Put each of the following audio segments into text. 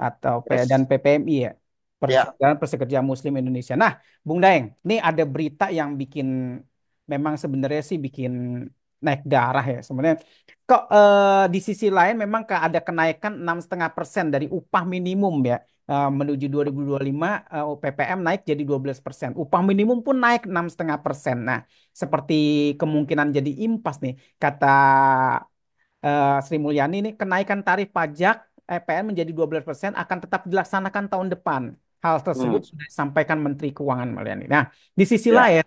atau dan Yes. PPMI ya, Ya. Persaudaraan Pekerja Muslim Indonesia. Nah, Bung Daeng, ini ada berita yang bikin memang sebenarnya sih bikin naik darah ya sebenarnya. Kok di sisi lain memang ada kenaikan 6,5% dari upah minimum ya. Menuju 2025 PPM naik jadi 12%. Upah minimum pun naik 6,5%. Nah, seperti kemungkinan jadi impas nih kata Sri Mulyani ini kenaikan tarif pajak EPN menjadi 12% akan tetap dilaksanakan tahun depan. Hal tersebut Hmm. sudah disampaikan Menteri Keuangan Mulyani. Nah, di sisi Ya. lain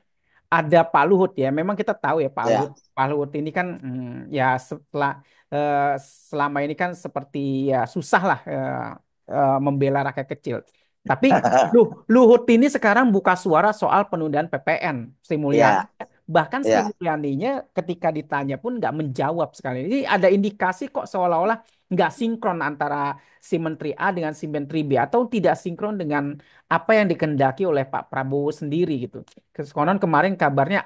ada Pak Luhut ya. Memang kita tahu ya Ya. Pak Luhut ini kan ya setelah eh, selama ini kan seperti ya susah lah membela rakyat kecil. Tapi Luhut ini sekarang buka suara soal penundaan PPN. Sri Mulyani Ya. bahkan Sri Ya. Mulyaninya ketika ditanya pun nggak menjawab sekali. Ini ada indikasi kok seolah-olah nggak sinkron antara si Menteri A dengan si Menteri B atau tidak sinkron dengan apa yang dikehendaki oleh Pak Prabowo sendiri gitu. Konon kemarin kabarnya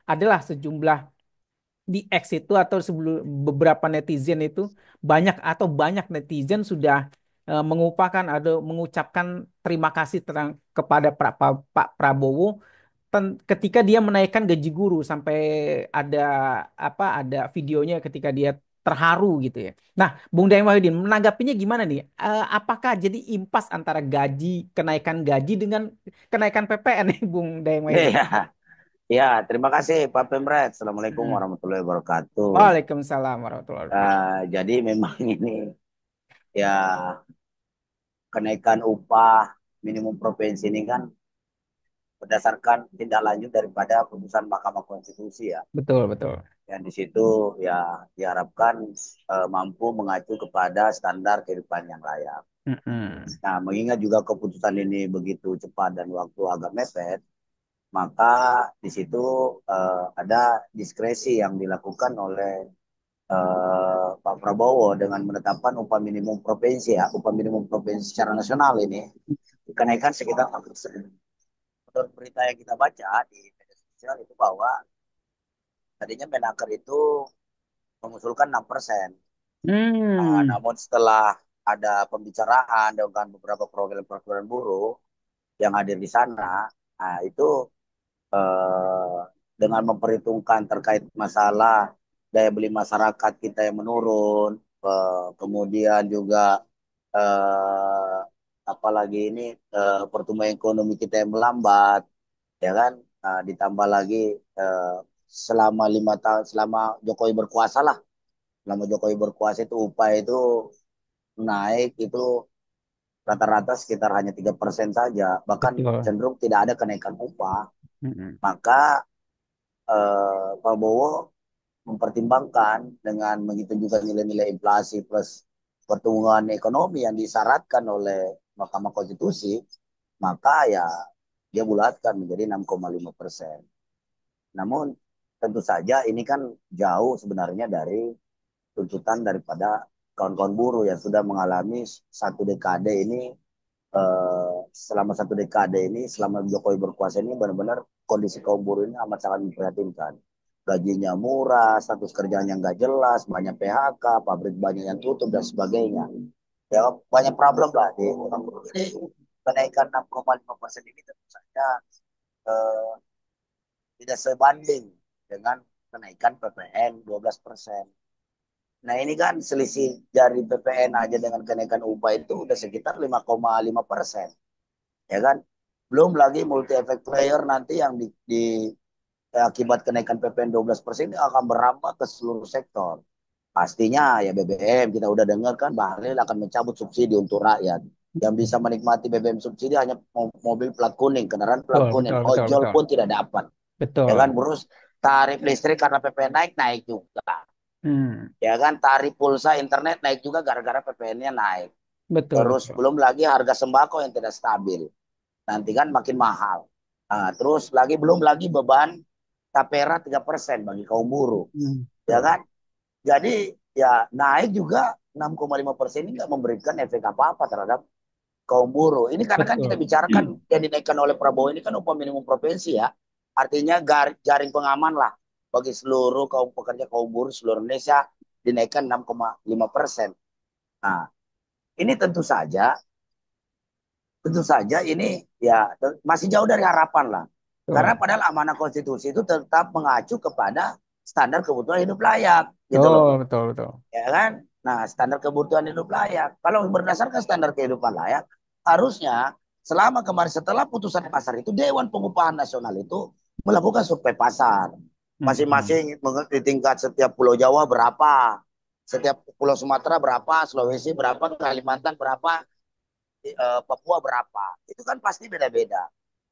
adalah sejumlah di X itu atau sebelum beberapa netizen itu banyak netizen sudah mengucapkan terima kasih kepada Pak Prabowo ketika dia menaikkan gaji guru sampai ada ada videonya ketika dia terharu gitu ya. Nah, Bung Dayang Wahyudin menanggapinya gimana nih? Apakah jadi impas antara kenaikan gaji dengan kenaikan PPN nih, Bung Dayang Wahyudin? Ya. Ya. Terima kasih Pak Pemret. Assalamualaikum Mm-mm. warahmatullahi wabarakatuh. Waalaikumsalam warahmatullahi wabarakatuh. Jadi memang ini ya kenaikan upah minimum provinsi ini kan berdasarkan tindak lanjut daripada putusan Mahkamah Konstitusi ya. Betul, betul. Yang di situ ya diharapkan mampu mengacu kepada standar kehidupan yang layak. Mm-mm. Nah, mengingat juga keputusan ini begitu cepat dan waktu agak mepet, maka di situ ada diskresi yang dilakukan oleh Pak Prabowo dengan menetapkan upah minimum provinsi ya, upah minimum provinsi secara nasional ini kenaikan sekitar 6%. Menurut berita yang kita baca di media sosial itu bahwa tadinya Menaker itu mengusulkan 6%. Hmm, Namun setelah ada pembicaraan dengan beberapa perwakilan-perwakilan buruh yang hadir di sana, itu eh, dengan memperhitungkan terkait masalah daya beli masyarakat kita yang menurun, kemudian juga eh, apalagi ini pertumbuhan ekonomi kita yang melambat, ya kan. Ditambah lagi eh, selama 5 tahun, selama Jokowi berkuasa lah, selama Jokowi berkuasa itu upah itu naik itu rata-rata sekitar hanya 3% saja, bahkan betul. cenderung tidak ada kenaikan upah. Mm-mm. Maka Prabowo mempertimbangkan dengan menghitung juga nilai-nilai inflasi plus pertumbuhan ekonomi yang disyaratkan oleh Mahkamah Konstitusi, maka ya dia bulatkan menjadi 6,5%. Namun tentu saja ini kan jauh sebenarnya dari tuntutan daripada kawan-kawan buruh yang sudah mengalami satu dekade ini, selama satu dekade ini, selama Jokowi berkuasa ini benar-benar kondisi kaum buruh ini amat sangat memprihatinkan. Gajinya murah, status kerjanya nggak jelas, banyak PHK, pabrik banyak yang tutup dan sebagainya. Ya banyak problem lah di orang buruh. Jadi kenaikan 6,5% ini tentu saja eh, tidak sebanding dengan kenaikan PPN 12%. Nah ini kan selisih dari PPN aja dengan kenaikan upah itu udah sekitar 5,5%, ya kan? Belum lagi multi effect player nanti yang akibat kenaikan PPN 12% ini akan berambah ke seluruh sektor. Pastinya ya BBM, kita udah dengar kan Bahlil akan mencabut subsidi untuk rakyat. Yang bisa menikmati BBM subsidi hanya mobil plat kuning, kendaraan plat Betul, kuning. betul, betul, Ojol betul. pun tidak dapat. Ya kan, Betul. terus tarif listrik karena PPN naik, naik juga. Hmm, Ya kan, tarif pulsa internet naik juga gara-gara PPN-nya naik. betul, Terus betul. belum lagi harga sembako yang tidak stabil. Nanti kan makin mahal. Terus lagi belum lagi beban tapera 3% bagi kaum buruh. Hmm, Ya betul. kan? Jadi ya naik juga 6,5% ini nggak memberikan efek apa-apa terhadap kaum buruh. Ini karena kan kita Betul. bicarakan yang dinaikkan oleh Prabowo ini kan upah minimum provinsi ya. Artinya jaring pengaman lah bagi seluruh kaum pekerja kaum buruh seluruh Indonesia dinaikkan 6,5%. Nah, ini tentu saja ini ya masih jauh dari harapan lah. Karena Betul. padahal amanah konstitusi itu tetap mengacu kepada standar kebutuhan hidup layak gitu loh. Oh, betul, betul. Ya kan? Nah, standar kebutuhan hidup layak. Kalau berdasarkan standar kehidupan layak, harusnya selama kemarin setelah putusan pasar itu Dewan Pengupahan Nasional itu melakukan survei pasar. Mm-mm. Masing-masing di tingkat setiap Pulau Jawa berapa, setiap Pulau Sumatera berapa, Sulawesi berapa, Kalimantan berapa, Papua berapa. Itu kan pasti beda-beda.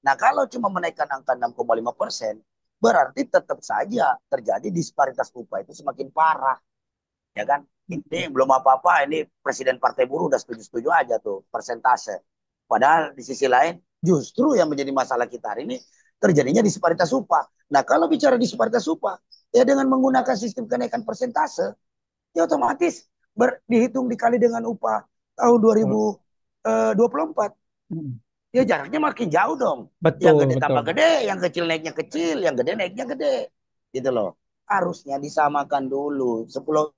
Nah, kalau cuma menaikkan angka 6,5%, berarti tetap saja terjadi disparitas upah itu semakin parah, ya kan? Ini belum apa-apa, ini presiden partai buruh udah setuju-setuju aja tuh persentase. Padahal di sisi lain justru yang menjadi masalah kita hari ini terjadinya disparitas upah. Nah, kalau bicara disparitas upah, ya dengan menggunakan sistem kenaikan persentase, ya otomatis dihitung dikali dengan upah tahun Betul. 2024. Mm. Ya jaraknya makin jauh dong. Yang Betul, gede tambah betul. gede, yang kecil naiknya kecil, yang gede naiknya gede. Gitu loh. Harusnya disamakan dulu. 10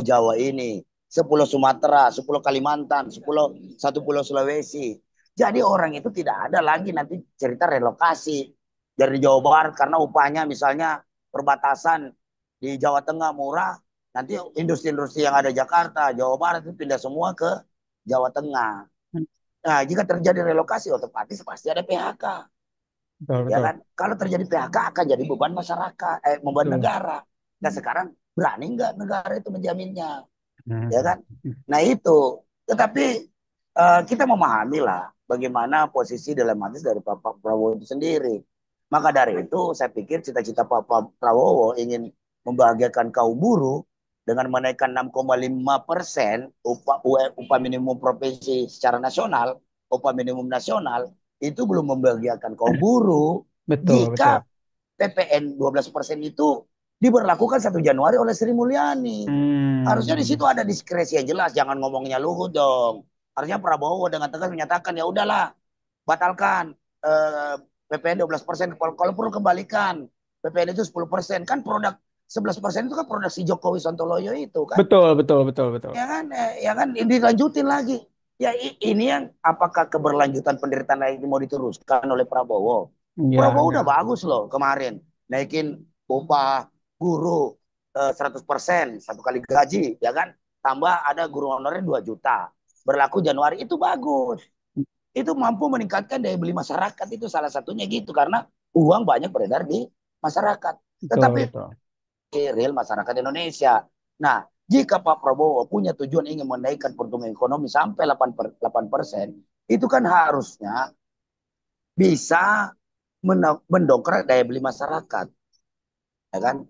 Jawa ini, 10 Sumatera, 10 Kalimantan, 1 Pulau Sulawesi. Jadi orang itu tidak ada lagi nanti cerita relokasi dari Jawa Barat karena upahnya misalnya perbatasan di Jawa Tengah murah, nanti industri-industri yang ada di Jakarta, Jawa Barat itu pindah semua ke Jawa Tengah. Nah, jika terjadi relokasi otomatis pasti ada PHK, Betul, ya betul. kan? Kalau terjadi PHK akan jadi beban masyarakat, beban Betul. negara. Dan sekarang berani nggak negara itu menjaminnya? Ya Mm. kan? Nah itu, tetapi kita memahami lah bagaimana posisi dilematis dari Pak Prabowo itu sendiri. Maka dari itu saya pikir cita-cita Pak Prabowo ingin membahagiakan kaum buruh dengan menaikkan 6,5% upah minimum provinsi secara nasional, upah minimum nasional itu belum membahagiakan kaum buruh Betul, betul. jika PPN 12% itu diberlakukan 1 Januari oleh Sri Mulyani. Harusnya di situ Hmm. ada diskresi yang jelas, jangan ngomongnya Luhut dong. Harusnya Prabowo dengan tegas menyatakan ya udahlah, batalkan PPN 12%. Kalau perlu kembalikan PPN itu 10%. Kan produk 11% itu kan produk si Jokowi Sontoloyo itu kan. Betul, betul, betul, betul. Ya kan dilanjutin lagi. Ya ini yang apakah keberlanjutan penderitaan lagi mau diteruskan oleh Prabowo? Ya, Prabowo udah ya. bagus loh kemarin naikin upah guru 100% 1 kali gaji, ya kan? Tambah ada guru honorer 2 juta. Berlaku Januari itu bagus. Itu mampu meningkatkan daya beli masyarakat itu salah satunya gitu karena uang banyak beredar di masyarakat. Betul, Tetapi betul. real masyarakat Indonesia. Nah, jika Pak Prabowo punya tujuan ingin menaikkan pertumbuhan ekonomi sampai 8%, itu kan harusnya bisa mendongkrak daya beli masyarakat, ya kan?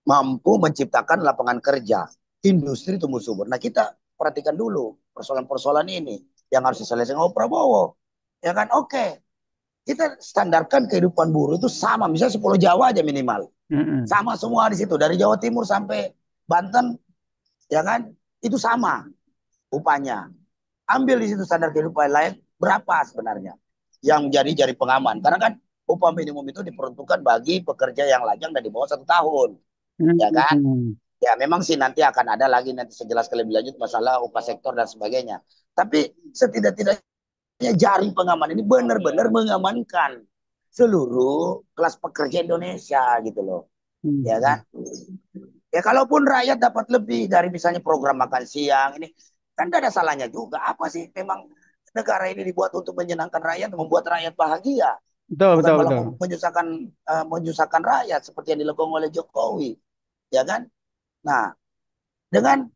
Mampu menciptakan lapangan kerja, industri tumbuh subur. Nah, kita perhatikan dulu persoalan-persoalan ini yang harus diselesaikan oleh Prabowo. Ya kan? Oke, kita standarkan kehidupan buruh itu sama, misalnya 10 Jawa aja minimal. Mm-mm. Sama semua di situ, dari Jawa Timur sampai Banten, ya kan? Itu sama upahnya. Ambil di situ standar kehidupan lain berapa sebenarnya yang menjadi jari pengaman. Karena kan upah minimum itu diperuntukkan bagi pekerja yang lajang dan di bawah 1 tahun, ya kan? Mm-mm. Ya memang sih nanti akan ada lagi nanti sejelas lebih lanjut masalah upah sektor dan sebagainya. Tapi setidak-tidaknya jaring pengaman ini benar-benar mengamankan seluruh kelas pekerja Indonesia gitu loh, ya kan? Mm-mm. Ya kalaupun rakyat dapat lebih dari misalnya program makan siang ini, kan tidak ada salahnya juga. Apa sih memang negara ini dibuat untuk menyenangkan rakyat, membuat rakyat bahagia, Betul, bukan betul, malah betul. menyusahkan rakyat seperti yang dilakukan oleh Jokowi, ya kan? Nah, dengan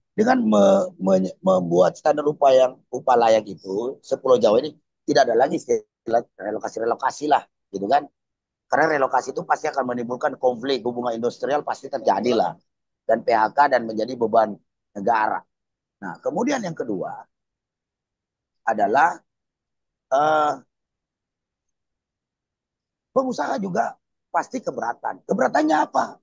membuat standar upah layak itu, 10 Jawa ini tidak ada lagi istilah relokasi-relokasi lah, gitu kan? Karena relokasi itu pasti akan menimbulkan konflik hubungan industrial pasti terjadi lah dan PHK dan menjadi beban negara. Nah, kemudian yang kedua adalah eh, pengusaha juga pasti keberatan. Keberatannya apa?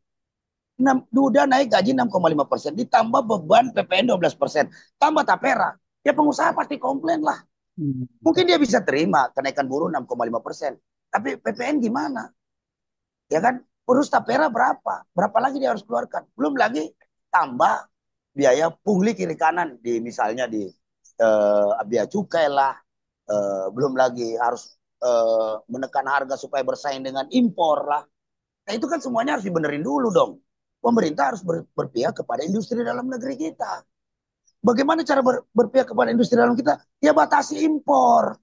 Udah naik gaji 6,5%, ditambah beban PPN 12%, tambah tapera. Ya pengusaha pasti komplain lah. Mm, Mungkin betul. dia bisa terima kenaikan buruh 6,5%. Tapi PPN gimana? Ya kan? Terus tapera berapa? Berapa lagi dia harus keluarkan? Belum lagi tambah biaya pungli kiri kanan di misalnya di bea cukai lah, belum lagi harus menekan harga supaya bersaing dengan impor lah. Nah itu kan semuanya harus dibenerin dulu dong. Pemerintah harus berpihak kepada industri dalam negeri kita. Bagaimana cara berpihak kepada industri dalam kita? Ya batasi impor.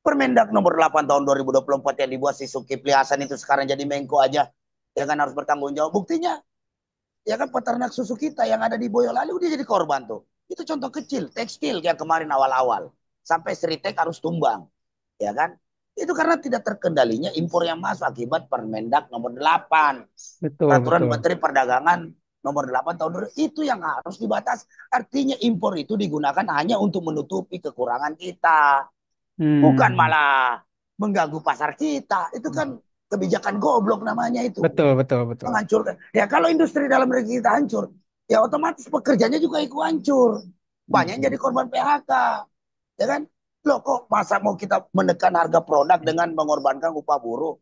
Permendak nomor 8 tahun 2024 yang dibuat si Zulkifli Hasan itu sekarang jadi Menko aja. Ya kan harus bertanggung jawab. Buktinya ya kan peternak susu kita yang ada di Boyolali udah jadi korban tuh. Itu contoh kecil, tekstil yang kemarin awal-awal. Sampai Seritek harus tumbang. Ya kan? Itu karena tidak terkendalinya impor yang masuk akibat Permendak nomor 8. Betul, Peraturan betul. Menteri Perdagangan nomor 8 tahun 2000. Itu yang harus dibatasi. Artinya impor itu digunakan hanya untuk menutupi kekurangan kita. Bukan Hmm. malah mengganggu pasar kita. Itu kan kebijakan goblok namanya itu. Betul, betul, betul. Menghancurkan. Ya kalau industri dalam negeri kita hancur, ya otomatis pekerjanya juga ikut hancur. Banyak yang Hmm. jadi korban PHK. Ya kan? Loh kok masa mau kita menekan harga produk dengan mengorbankan upah buruh?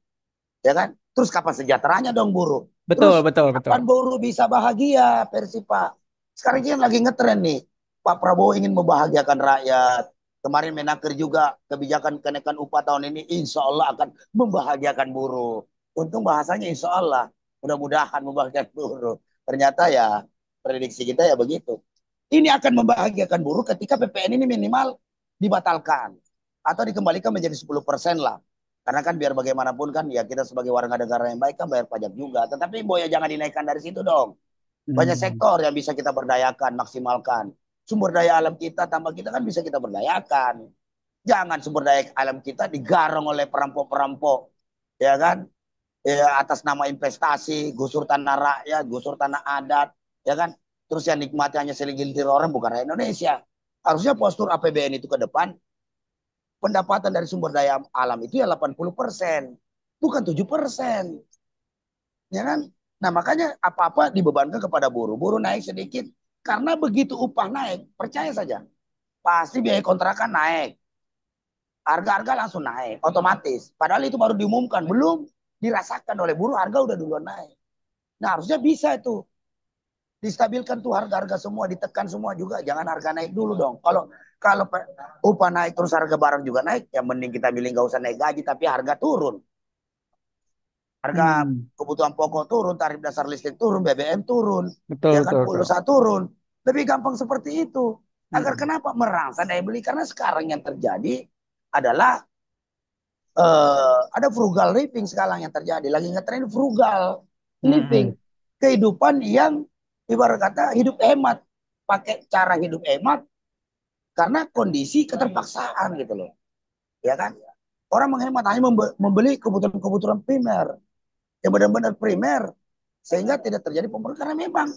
Ya kan? Terus kapan sejahteranya dong buruh? Betul, Terus betul, betul. kapan buruh bisa bahagia, versi Pak? Sekarang ini lagi ngetren nih. Pak Prabowo ingin membahagiakan rakyat. Kemarin Menaker juga kebijakan kenaikan upah tahun ini insya Allah akan membahagiakan buruh. Untung bahasanya insya Allah. Mudah-mudahan membahagiakan buruh. Ternyata ya prediksi kita ya begitu. Ini akan membahagiakan buruh ketika PPN ini minimal dibatalkan. Atau dikembalikan menjadi 10% lah. Karena kan biar bagaimanapun kan ya kita sebagai warga negara yang baik kan bayar pajak juga. Tetapi boya jangan dinaikkan dari situ dong. Banyak Hmm. sektor yang bisa kita berdayakan, maksimalkan. Sumber daya alam kita, tambah kita kan bisa kita berdayakan. Jangan sumber daya alam kita digarong oleh perampok-perampok. Ya kan? Ya, atas nama investasi, gusur tanah rakyat, gusur tanah adat. Ya kan? Terus yang nikmati hanya segelintir orang bukan rakyat Indonesia. Harusnya postur APBN itu ke depan pendapatan dari sumber daya alam itu ya 80%, bukan 7%. Ya kan? Nah, makanya apa-apa dibebankan kepada buruh. Buruh naik sedikit karena begitu upah naik, percaya saja, pasti biaya kontrakan naik. Harga-harga langsung naik otomatis. Padahal itu baru diumumkan, belum dirasakan oleh buruh, harga udah duluan naik. Nah, harusnya bisa itu distabilkan tuh harga-harga semua, ditekan semua juga, jangan harga naik dulu dong. Kalau kalau upah naik terus harga barang juga naik, ya mending kita milih nggak usah naik gaji tapi harga turun. Harga Hmm. kebutuhan pokok turun, tarif dasar listrik turun, BBM turun, Betul, ya kan betul, betul. pulsa turun. Lebih gampang seperti itu. Agar Hmm. kenapa merangsang daya beli? Karena sekarang yang terjadi adalah ada frugal living sekarang yang terjadi. Lagi ngetren frugal living. Hmm. Kehidupan yang ibarat kata hidup hemat. Pakai cara hidup hemat karena kondisi keterpaksaan gitu loh. Ya kan? Orang menghemat hanya membeli kebutuhan-kebutuhan primer. Yang benar-benar primer. Sehingga tidak terjadi pemenuhan karena memang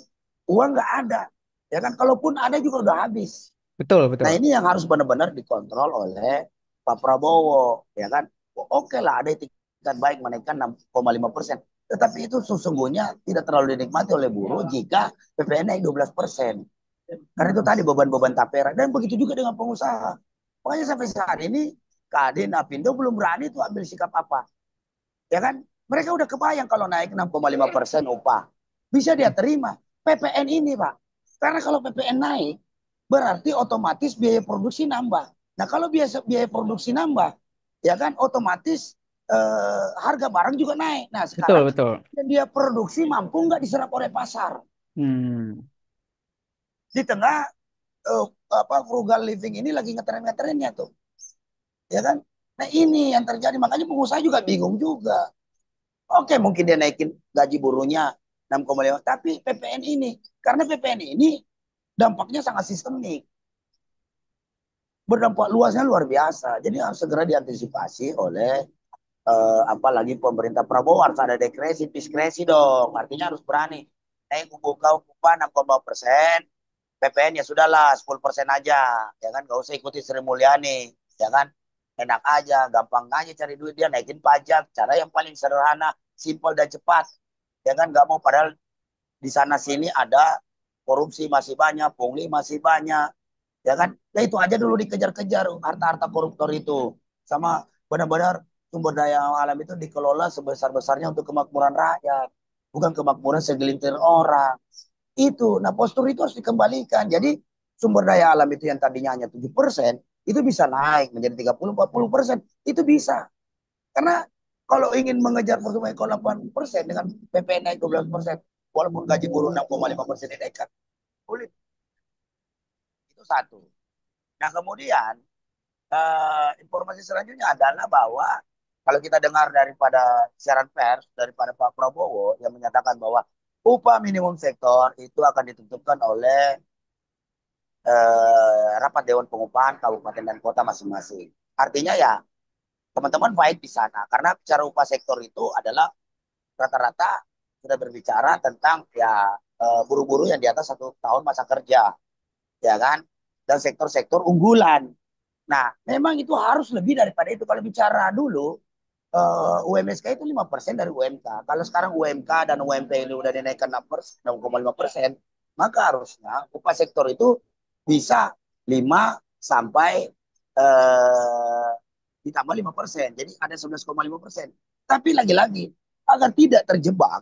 uang nggak ada. Ya kan? Kalaupun ada juga udah habis. Betul, Nah betul. ini yang harus benar-benar dikontrol oleh Pak Prabowo, ya kan? Oke lah ada itikat baik menaikkan 6,5%, tetapi itu sesungguhnya tidak terlalu dinikmati oleh buruh jika PPN naik 12%. Karena itu Hmm. tadi beban-beban tapera dan begitu juga dengan pengusaha. Makanya sampai saat ini Kadin, Apindo belum berani tuh ambil sikap apa, ya kan? Mereka udah kebayang kalau naik 6,5% upah, bisa dia terima. PPN ini Pak, karena kalau PPN naik berarti otomatis biaya produksi nambah. Nah kalau biaya produksi nambah, ya kan otomatis harga barang juga naik. Nah Betul, sekarang betul. yang dia produksi mampu nggak diserap oleh pasar Hmm. di tengah eh, apa frugal living ini lagi ngetren-ngetrennya tuh, ya kan? Nah ini yang terjadi makanya pengusaha juga bingung juga. Oke mungkin dia naikin gaji buruhnya 6,5, tapi PPN ini karena PPN ini dampaknya sangat sistemik, berdampak luasnya luar biasa. Jadi harus segera diantisipasi oleh apalagi pemerintah Prabowo harus ada diskresi dong. Artinya harus berani. Naik buka upah 6,5%, PPN ya sudahlah 10% aja. Ya kan gak usah ikuti Sri Mulyani. Ya kan enak aja, gampang aja cari duit dia naikin pajak. Cara yang paling sederhana, simpel dan cepat. Ya kan nggak mau padahal di sana sini ada korupsi masih banyak, pungli masih banyak, ya kan? Ya itu aja dulu dikejar-kejar harta-harta koruptor itu. Sama benar-benar sumber daya alam itu dikelola sebesar-besarnya untuk kemakmuran rakyat, bukan kemakmuran segelintir orang. Itu, nah postur itu harus dikembalikan. Jadi sumber daya alam itu yang tadinya hanya 7%, itu bisa naik menjadi 30-40%. Itu bisa. Karena kalau ingin mengejar pertumbuhan ekonomi 8% dengan PPN naik 12%, walaupun gaji buruh 6,5% dinaikkan, sulit. Itu satu. Nah, kemudian informasi selanjutnya adalah bahwa kalau kita dengar daripada siaran pers daripada Pak Prabowo yang menyatakan bahwa upah minimum sektor itu akan ditentukan oleh rapat Dewan Pengupahan Kabupaten dan Kota masing-masing. Artinya ya teman-teman baik di sana karena bicara upah sektor itu adalah rata-rata sudah berbicara tentang ya buru-buru yang di atas 1 tahun masa kerja, ya kan? Dan sektor-sektor unggulan. Nah, memang itu harus lebih daripada itu. Kalau bicara dulu, UMSK itu 5% dari UMK. Kalau sekarang UMK dan UMP ini udah dinaikkan 6%, 6,5%, maka harusnya upah sektor itu bisa 5 sampai ditambah 5%. Jadi ada 11,5%. Tapi lagi-lagi, agar tidak terjebak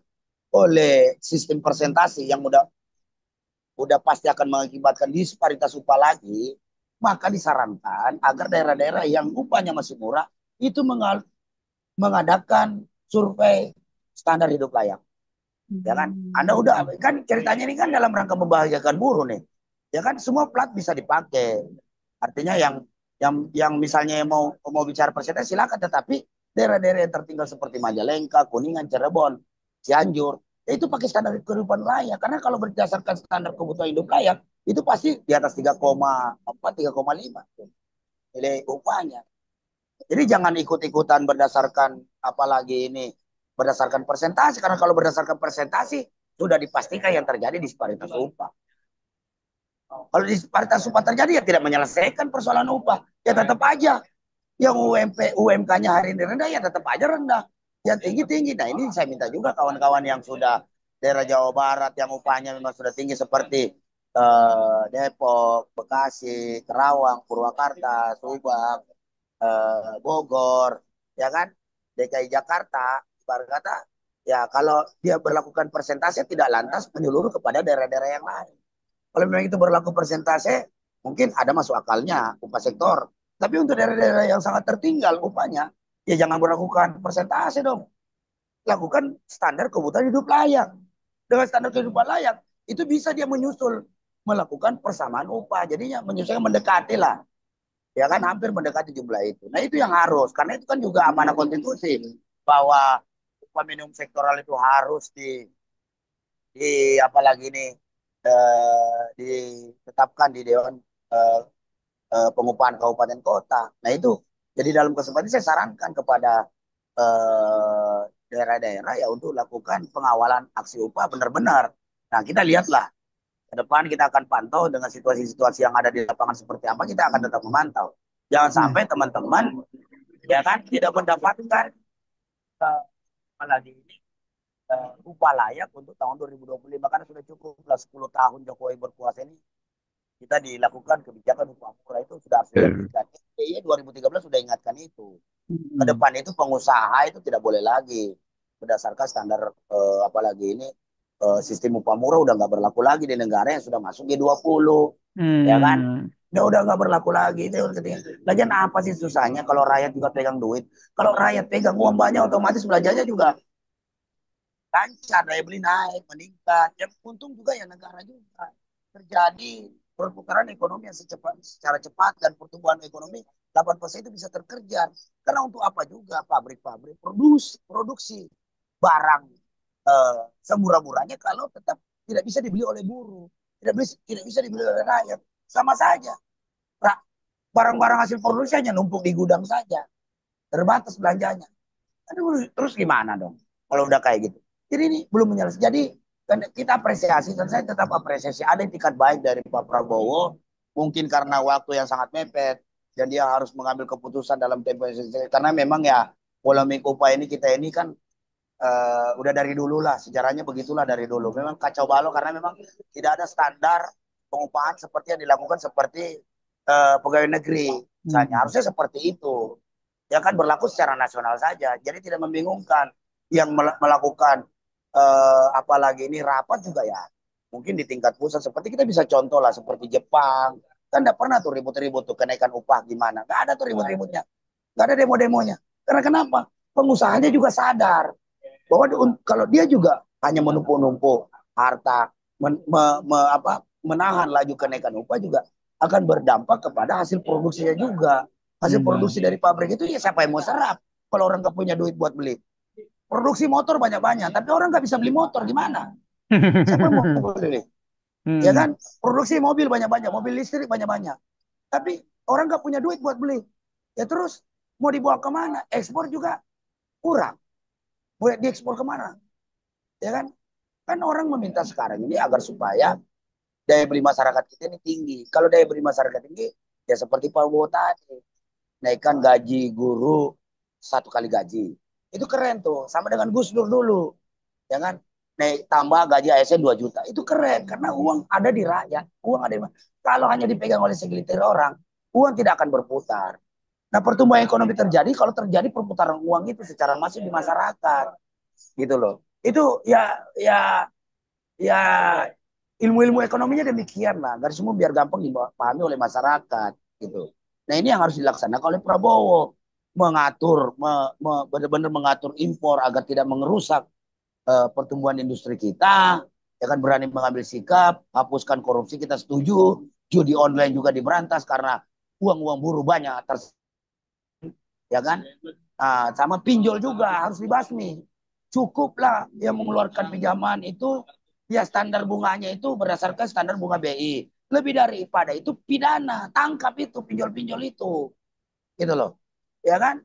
oleh sistem presentasi yang udah pasti akan mengakibatkan disparitas upah lagi, maka disarankan agar daerah-daerah yang upahnya masih murah itu mengadakan survei standar hidup layak. Ya kan? Anda udah Hmm. kan ceritanya ini kan dalam rangka membahagiakan buruh nih. Ya kan semua plat bisa dipakai. Artinya yang misalnya yang mau bicara persentase silakan, tetapi daerah-daerah yang tertinggal seperti Majalengka, Kuningan, Cirebon, Cianjur, ya itu pakai standar kehidupan layak. Karena kalau berdasarkan standar kebutuhan hidup layak, itu pasti di atas 3,4, 3,5 nilai upahnya. Jadi jangan ikut-ikutan berdasarkan apalagi ini berdasarkan persentase, karena kalau berdasarkan persentase sudah dipastikan yang terjadi disparitas upah. Kalau disparitas upah terjadi ya tidak menyelesaikan persoalan upah, ya tetap aja yang UMK-nya hari ini rendah ya tetap aja rendah. Yang tinggi-tinggi. Nah, ini saya minta juga kawan-kawan yang sudah daerah Jawa Barat yang upahnya memang sudah tinggi seperti Depok, Bekasi, Kerawang, Purwakarta, Subang, Bogor, ya kan, DKI Jakarta, ibarat kata, ya kalau dia berlakukan persentase tidak lantas menyeluruh kepada daerah-daerah yang lain. Kalau memang itu berlaku persentase, mungkin ada masuk akalnya upah sektor. Tapi untuk daerah-daerah yang sangat tertinggal upahnya, ya jangan berlakukan persentase dong. Lakukan standar kebutuhan hidup layak. Dengan standar kehidupan layak, itu bisa dia menyusul melakukan persamaan upah. Jadinya menyusul mendekati lah, ya kan hampir mendekati jumlah itu. Nah itu yang harus, karena itu kan juga amanah konstitusi bahwa upah minimum sektoral itu harus di apalagi ini ditetapkan di Dewan eh, Pengupahan Kabupaten Kota. Nah itu jadi dalam kesempatan ini saya sarankan kepada eh, daerah-daerah ya untuk lakukan pengawalan aksi upah benar-benar. Nah kita lihatlah ke depan kita akan pantau dengan situasi-situasi yang ada di lapangan seperti apa, kita akan tetap memantau. Jangan Nah, sampai teman-teman ya kan tidak mendapatkan apalagi ini upah layak untuk tahun 2025 karena sudah cukup lah 10 tahun Jokowi berkuasa ini kita dilakukan kebijakan upah murah itu sudah harus dihentikan. SBY 2013 sudah ingatkan itu. Ke hmm. depan itu pengusaha itu tidak boleh lagi berdasarkan standar apalagi ini sistem upah murah udah nggak berlaku lagi di negara yang sudah masuk G20, ya kan? Hmm. Udah nggak berlaku lagi. Itu lagian apa sih susahnya kalau rakyat juga pegang duit? Kalau rakyat pegang uang banyak otomatis belanjanya juga lancar, daya beli naik, meningkat. Yang untung juga ya negara juga. Terjadi perputaran ekonomi yang secara cepat dan pertumbuhan ekonomi 8% itu bisa terkejar. Karena untuk apa juga pabrik-pabrik produksi barang semurah-murahnya kalau tetap tidak bisa dibeli oleh buruh, tidak bisa dibeli oleh rakyat. Sama saja. Barang-barang hasil produksi hanya numpuk di gudang saja. Terbatas belanjanya. Aduh, terus gimana dong kalau udah kayak gitu? Jadi ini belum menyelesaikan. Jadi kan kita apresiasi dan saya tetap apresiasi ada etikat baik dari Pak Prabowo. Mungkin karena waktu yang sangat mepet dan dia harus mengambil keputusan dalam tempo yang singkat. Karena memang ya polemik upah ini kita ini kan udah dari dulu lah sejarahnya begitulah dari dulu. Memang kacau balau karena memang tidak ada standar pengupahan seperti yang dilakukan seperti pegawai negeri. Misalnya Hmm. harusnya seperti itu ya kan berlaku secara nasional saja. Jadi tidak membingungkan yang melakukan apalagi ini rapat juga ya mungkin di tingkat pusat seperti kita bisa contoh lah seperti Jepang kan tidak pernah tuh ribut-ribut tuh kenaikan upah gimana, nggak ada tuh ribut-ributnya, nggak ada demo-demonya. Karena kenapa? Pengusahanya juga sadar bahwa kalau dia juga hanya menumpuk-numpuk harta, menahan laju kenaikan upah juga akan berdampak kepada hasil produksinya juga. Hasil Hmm. produksi dari pabrik itu ya siapa yang mau serap kalau orang nggak punya duit buat beli. Produksi motor banyak-banyak, tapi orang nggak bisa beli motor gimana? Siapa yang mau beli? Ya Hmm. kan? Produksi mobil banyak-banyak, mobil listrik banyak-banyak. Tapi orang nggak punya duit buat beli. Ya terus mau dibawa kemana? Ekspor juga kurang. Mau diekspor kemana? Ya kan? Kan orang meminta sekarang ini agar supaya daya beli masyarakat kita ini tinggi. Kalau daya beli masyarakat tinggi, ya seperti Pak Bowo tadi, naikkan gaji guru 1 kali gaji. Itu keren tuh, sama dengan Gus Dur dulu, ya kan? Naik tambah gaji ASN 2 juta. Itu keren karena uang ada di rakyat, uang ada di kalau hanya dipegang oleh segelintir orang, uang tidak akan berputar. Nah, pertumbuhan ekonomi terjadi kalau terjadi perputaran uang itu secara masif di masyarakat, gitu loh. Itu ya ya ilmu-ilmu ekonominya demikian lah. Dari semua biar gampang dipahami oleh masyarakat gitu. Nah ini yang harus dilaksanakan oleh Prabowo, mengatur, benar-benar mengatur impor agar tidak mengerusak pertumbuhan industri kita. Ya kan berani mengambil sikap, hapuskan korupsi kita setuju, judi online juga diberantas karena uang-uang buruh banyak ya kan. Sama pinjol juga harus dibasmi. Cukuplah yang mengeluarkan pinjaman itu ya standar bunganya itu berdasarkan standar bunga BI. Lebih daripada itu pidana, tangkap itu pinjol-pinjol itu. Gitu loh. Ya kan?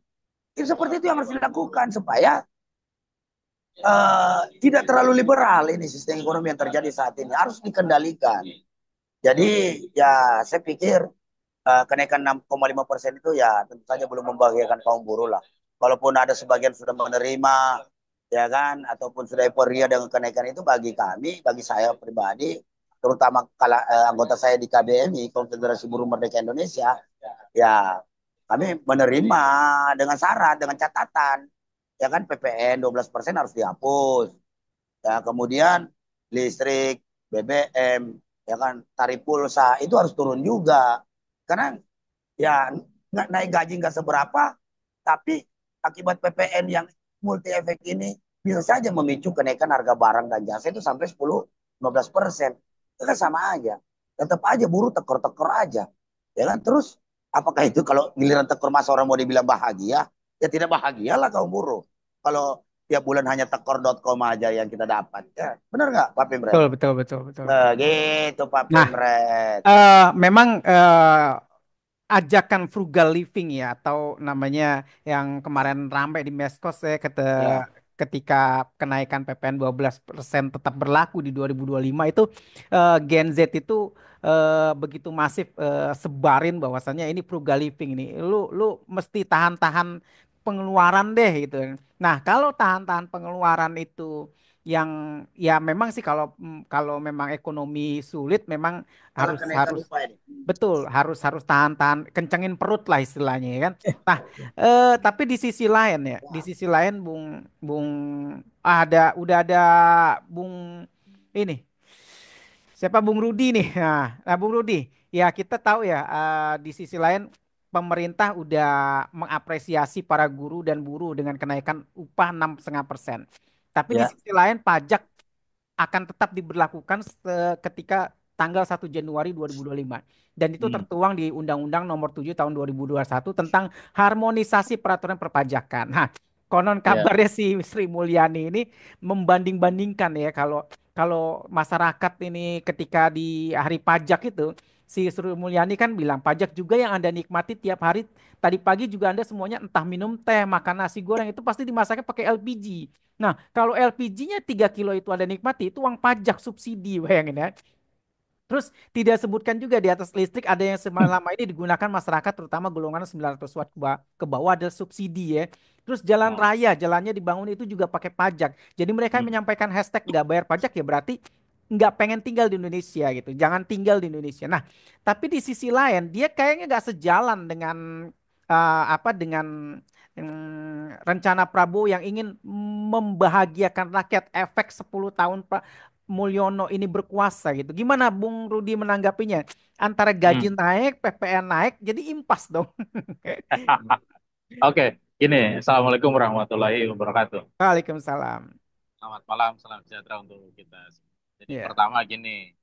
Itu seperti itu yang harus dilakukan supaya tidak terlalu liberal ini sistem ekonomi yang terjadi saat ini harus dikendalikan. Jadi ya saya pikir kenaikan 6,5% itu ya tentu saja belum membahagiakan kaum buruh lah. Kalaupun ada sebagian sudah menerima, ya kan, ataupun sudah euforia dengan kenaikan itu bagi kami, bagi saya pribadi, terutama kalau anggota saya di KBMI, Konfederasi Buruh Merdeka Indonesia, ya kami menerima dengan syarat, dengan catatan, ya kan PPN 12% harus dihapus, ya kemudian listrik, BBM, ya kan tarif pulsa itu harus turun juga, karena ya nggak naik gaji nggak seberapa, tapi akibat PPN yang multi efek ini bisa saja memicu kenaikan harga barang dan jasa itu sampai 10-15%. Itu kan sama aja. Tetap aja buruh tekor-tekor aja. Ya kan? Terus apakah itu kalau giliran tekor masa orang mau dibilang bahagia? Ya tidak bahagia lah kaum buruh. Kalau tiap bulan hanya tekor.com aja yang kita dapat. Ya, benar nggak Pak Pemret? Betul, betul, betul, betul. Nah, gitu Pak Nah, Pemret. memang ajakan frugal living ya atau namanya yang kemarin ramai di Meskos ya Ya, ketika kenaikan PPN 12% tetap berlaku di 2025 itu Gen Z itu begitu masif sebarin bahwasannya ini frugal living ini lu mesti tahan-tahan pengeluaran deh gitu. Nah, kalau tahan-tahan pengeluaran itu yang ya memang sih kalau memang ekonomi sulit memang malah harus kenaikan harus upah ini. betul, harus harus tahan-tahan, kencengin perut lah istilahnya ya kan. Nah, tapi di sisi lain ya, di sisi lain Bung Bung udah ada Bung ini siapa Bung Rudi nih. Nah, Bung Rudi, ya kita tahu ya di sisi lain pemerintah udah mengapresiasi para guru dan buruh dengan kenaikan upah 6,5%. Tapi di Ya. sisi lain pajak akan tetap diberlakukan ketika tanggal 1 Januari 2025. Dan itu Hmm. tertuang di Undang-Undang Nomor 7 Tahun 2021 tentang harmonisasi peraturan perpajakan. Nah, konon Ya. kabarnya si Sri Mulyani ini membanding-bandingkan ya kalau kalau masyarakat ini ketika di hari pajak itu si Sri Mulyani kan bilang pajak juga yang Anda nikmati tiap hari tadi pagi juga Anda semuanya entah minum teh, makan nasi goreng itu pasti dimasaknya pakai LPG. Nah, kalau LPG-nya 3 kilo itu Anda nikmati, itu uang pajak subsidi, bayangin ya. Terus tidak sebutkan juga di atas listrik ada yang selama ini digunakan masyarakat terutama golongan 900 watt ke bawah ada subsidi ya. Terus jalan Oh. raya, jalannya dibangun itu juga pakai pajak. Jadi mereka Hmm. menyampaikan hashtag nggak bayar pajak ya berarti nggak pengen tinggal di Indonesia gitu. Jangan tinggal di Indonesia. Nah, tapi di sisi lain dia kayaknya nggak sejalan dengan dengan rencana Prabowo yang ingin membahagiakan rakyat efek 10 tahun Mulyono ini berkuasa gitu. Gimana Bung Rudi menanggapinya? Antara gaji Hmm. naik, PPN naik, jadi impas dong. Oke, gini. Assalamualaikum warahmatullahi wabarakatuh. Waalaikumsalam. Selamat malam, salam sejahtera untuk kita. Jadi Ya. pertama gini,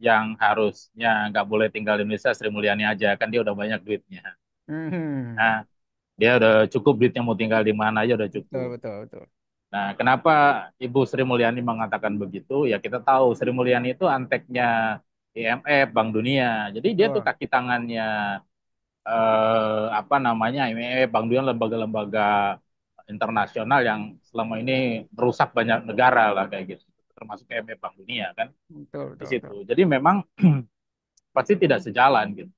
yang harusnya nggak boleh tinggal di Indonesia Sri Mulyani aja, kan dia udah banyak duitnya. Hmm. Nah, dia udah cukup duitnya mau tinggal di mana aja udah Betul, cukup. betul, betul. Nah, kenapa Ibu Sri Mulyani mengatakan begitu? Ya kita tahu Sri Mulyani itu anteknya IMF, Bank Dunia. Jadi dia tuh Betul. kaki tangannya apa namanya IMF, Bank Dunia, lembaga-lembaga internasional yang selama ini merusak banyak negara lah kayak gitu, termasuk IMF, Bank Dunia kan Betul, di betul, betul. situ. Jadi memang pasti tidak sejalan gitu.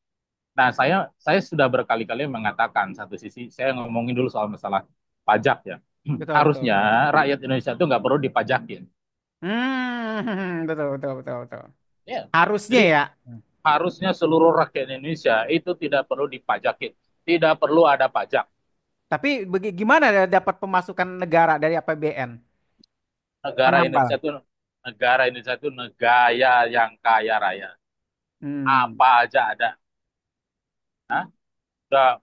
Nah, saya sudah berkali-kali mengatakan satu sisi, saya ngomongin dulu soal masalah pajak ya. Betul, betul, Harusnya betul. rakyat Indonesia itu nggak perlu dipajakin. Betul, betul, betul, betul. Ya. Harusnya Jadi ya. harusnya seluruh rakyat Indonesia itu tidak perlu dipajakin. Tidak perlu ada pajak. Tapi gimana dapat pemasukan negara dari APBN? Menambal. Negara Indonesia itu negara yang kaya raya. Hmm. Apa aja ada. Nah,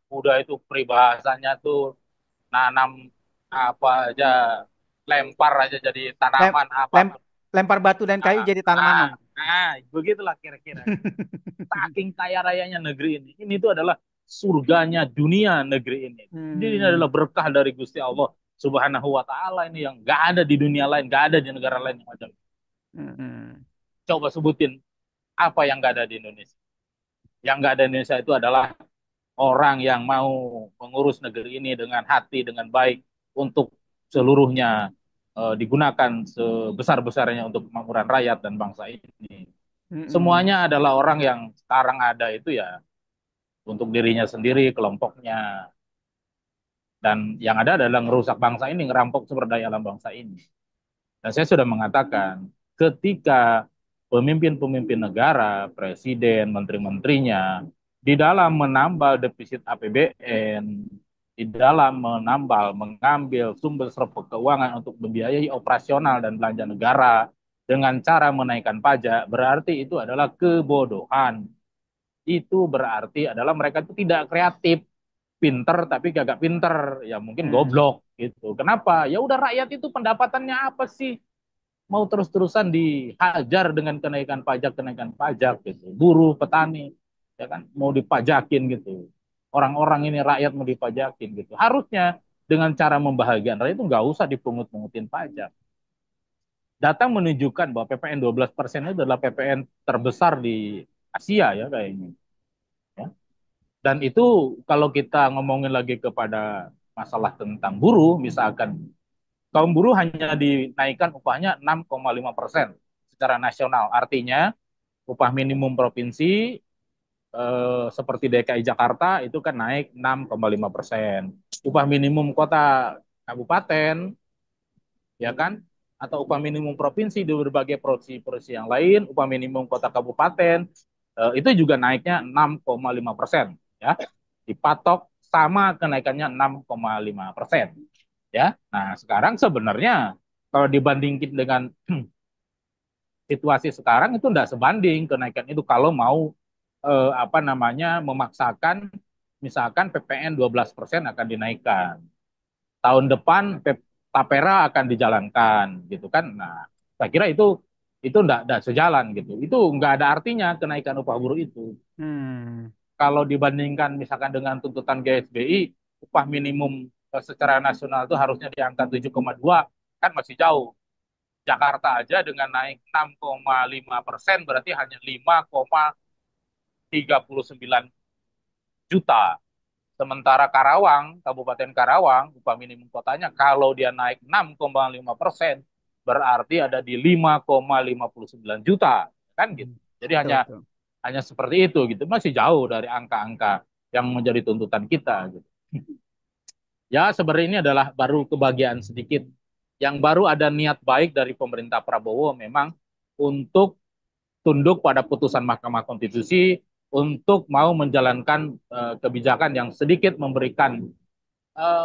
udah itu peribahasanya tuh nanam apa aja, lempar aja jadi Lem, tanaman lem- apapun. lempar batu dan kayu Ah, jadi ah, tanaman. begitulah kira-kira. Saking kaya rayanya negeri ini. Ini tuh adalah surganya dunia negeri ini. Jadi ini Hmm. adalah berkah dari Gusti Allah Subhanahu wa taala ini yang nggak ada di dunia lain, nggak ada di negara lain yang macam ini. Hmm. Coba sebutin apa yang nggak ada di Indonesia. Yang nggak ada di Indonesia itu adalah orang yang mau mengurus negeri ini dengan hati, dengan baik untuk seluruhnya digunakan sebesar-besarnya untuk kemakmuran rakyat dan bangsa ini. Hmm. Semuanya adalah orang yang sekarang ada itu ya untuk dirinya sendiri, kelompoknya. Dan yang ada adalah ngerusak bangsa ini, ngerampok sumber daya alam bangsa ini. Dan saya sudah mengatakan, ketika pemimpin-pemimpin negara, presiden, menteri-menterinya, di dalam menambal defisit APBN, di dalam mengambil sumber serpuk keuangan untuk membiayai operasional dan belanja negara dengan cara menaikkan pajak, berarti itu adalah kebodohan. Itu berarti adalah mereka itu tidak kreatif, pinter tapi gagak pinter, ya mungkin Hmm. goblok gitu. Kenapa? Ya udah rakyat itu pendapatannya apa sih? Mau terus-terusan dihajar dengan kenaikan pajak gitu. Buruh, petani, ya kan mau dipajakin gitu. Orang-orang ini rakyat mau dipajakin gitu. Harusnya dengan cara membahagiakan rakyat itu nggak usah dipungut-pungutin pajak. Data menunjukkan bahwa PPN 12% itu adalah PPN terbesar di Asia ya kayaknya. Ya. Dan itu kalau kita ngomongin lagi kepada masalah tentang buruh, misalkan kaum buruh hanya dinaikkan upahnya 6,5% secara nasional. Artinya upah minimum provinsi seperti DKI Jakarta itu kan naik 6,5%. Upah minimum kota kabupaten ya kan atau upah minimum provinsi di berbagai provinsi yang lain, upah minimum kota kabupaten itu juga naiknya 6,5% ya. Dipatok sama kenaikannya 6,5% ya. Nah, sekarang sebenarnya kalau dibandingin dengan situasi sekarang itu tidak sebanding kenaikan itu kalau mau apa namanya memaksakan misalkan PPN 12% akan dinaikkan. Tahun depan Tapera akan dijalankan gitu kan. Nah, saya kira itu enggak sejalan gitu. Itu enggak ada artinya kenaikan upah buruh itu. Hmm. Kalau dibandingkan misalkan dengan tuntutan GSBI, upah minimum secara nasional itu harusnya di angka 7,2 kan masih jauh. Jakarta aja dengan naik 6,5% berarti hanya 5,39 juta. Sementara Karawang, Kabupaten Karawang, upah minimum kotanya kalau dia naik 6,5% berarti ada di 5,59 juta, kan gitu. Jadi Betul, hanya betul. hanya seperti itu gitu, masih jauh dari angka-angka yang menjadi tuntutan kita gitu. Ya, sebenarnya ini adalah baru kebahagiaan sedikit. Yang baru ada niat baik dari pemerintah Prabowo memang untuk tunduk pada putusan Mahkamah Konstitusi untuk mau menjalankan kebijakan yang sedikit memberikan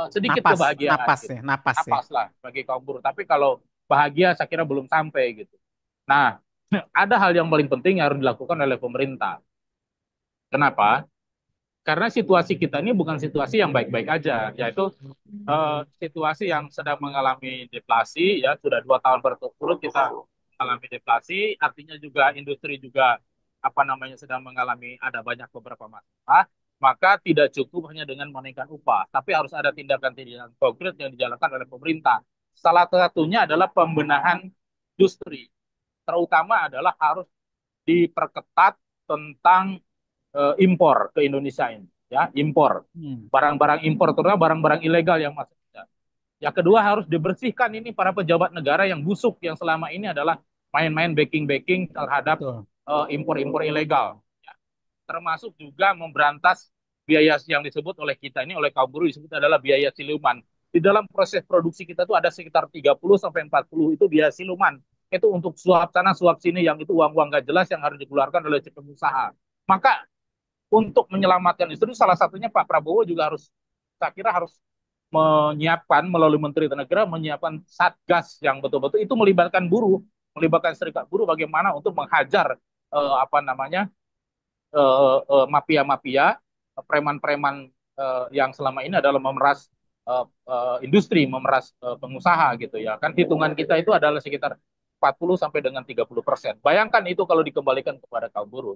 sedikit Napas, kebahagiaan napas gitu. ya, napas ya. Napas lah bagi kaum buruh. Tapi kalau bahagia saya kira belum sampai gitu. Nah, ada hal yang paling penting yang harus dilakukan oleh pemerintah. Kenapa? Karena situasi kita ini bukan situasi yang baik-baik aja, yaitu situasi yang sedang mengalami deflasi, ya sudah 2 tahun berturut-turut kita mengalami deflasi, artinya juga industri juga apa namanya sedang mengalami ada banyak beberapa masalah, maka tidak cukup hanya dengan menaikkan upah, tapi harus ada tindakan-tindakan konkret yang dijalankan oleh pemerintah. Salah satunya adalah pembenahan industri, terutama adalah harus diperketat tentang impor ke Indonesia ini, ya impor Hmm. barang-barang impor terutama barang-barang ilegal yang masuk. Yang kedua harus dibersihkan ini para pejabat negara yang busuk yang selama ini adalah main-main backing-backing terhadap Betul. impor-impor ilegal, ya. Termasuk juga memberantas biaya yang disebut oleh kita ini oleh kaum buruh disebut adalah biaya siluman. Di dalam proses produksi kita tuh ada sekitar 30 sampai 40 itu biaya siluman. Itu untuk suap sana suap sini yang itu uang-uang gak jelas yang harus dikeluarkan oleh si pengusaha. Maka untuk menyelamatkan itu salah satunya Pak Prabowo juga harus saya kira harus menyiapkan melalui Menteri Tenaga Kerja menyiapkan satgas yang betul-betul itu melibatkan buruh, melibatkan serikat buruh bagaimana untuk menghajar apa namanya mafia-mafia, preman-preman yang selama ini adalah memeras industri, memeras pengusaha gitu ya. Kan hitungan kita itu adalah sekitar 40 sampai dengan 30%. Bayangkan itu kalau dikembalikan kepada kaum buruh.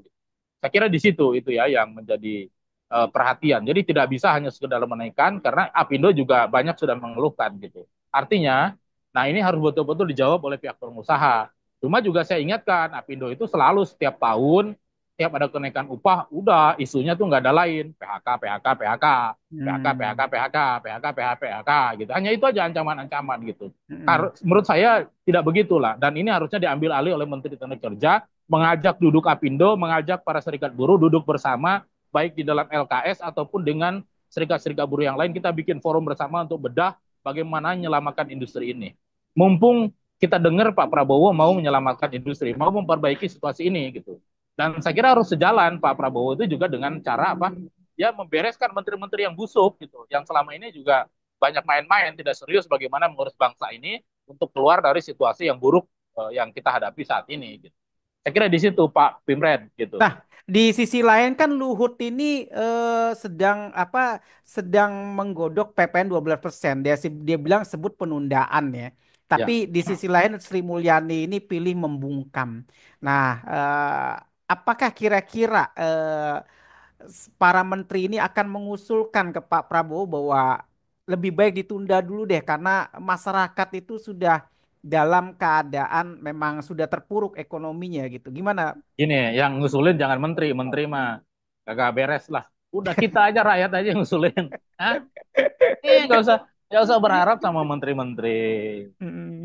Saya kira di situ itu ya yang menjadi perhatian. Jadi tidak bisa hanya sekedar menaikkan karena Apindo juga banyak sudah mengeluhkan gitu. Artinya, nah ini harus betul-betul dijawab oleh pihak pengusaha. Cuma juga saya ingatkan, Apindo itu selalu setiap tahun, setiap ada kenaikan upah, udah isunya tuh nggak ada lain, PHK, PHK, PHK, PHK, PHK, Hmm. PHK, PHK, PHK, PHK, gitu. Hanya itu aja ancaman-ancaman gitu. Hmm. Menurut saya tidak begitulah, dan ini harusnya diambil alih oleh Menteri Tenaga Kerja, mengajak duduk Apindo, mengajak para serikat buruh duduk bersama, baik di dalam LKS ataupun dengan serikat-serikat buruh yang lain, kita bikin forum bersama untuk bedah bagaimana menyelamatkan industri ini. Mumpung kita dengar Pak Prabowo mau menyelamatkan industri, mau memperbaiki situasi ini gitu. Dan saya kira harus sejalan Pak Prabowo itu juga dengan cara apa? Ya membereskan menteri-menteri yang busuk gitu, yang selama ini juga banyak main-main, tidak serius bagaimana mengurus bangsa ini untuk keluar dari situasi yang buruk yang kita hadapi saat ini. Gitu. Saya kira di situ Pak Pimred gitu. Nah, di sisi lain kan Luhut ini sedang apa? Sedang menggodok PPN 12%. Dia bilang sebut penundaan ya. Tapi Ya, di sisi lain Sri Mulyani ini pilih membungkam. Nah, apakah kira-kira para menteri ini akan mengusulkan ke Pak Prabowo bahwa lebih baik ditunda dulu deh karena masyarakat itu sudah dalam keadaan memang sudah terpuruk ekonominya gitu. Gimana? gini yang ngusulin jangan menteri, menteri mah kagak beres lah. Udah kita aja rakyat aja yang ngusulin. Hah? Nggak usah berharap sama menteri-menteri.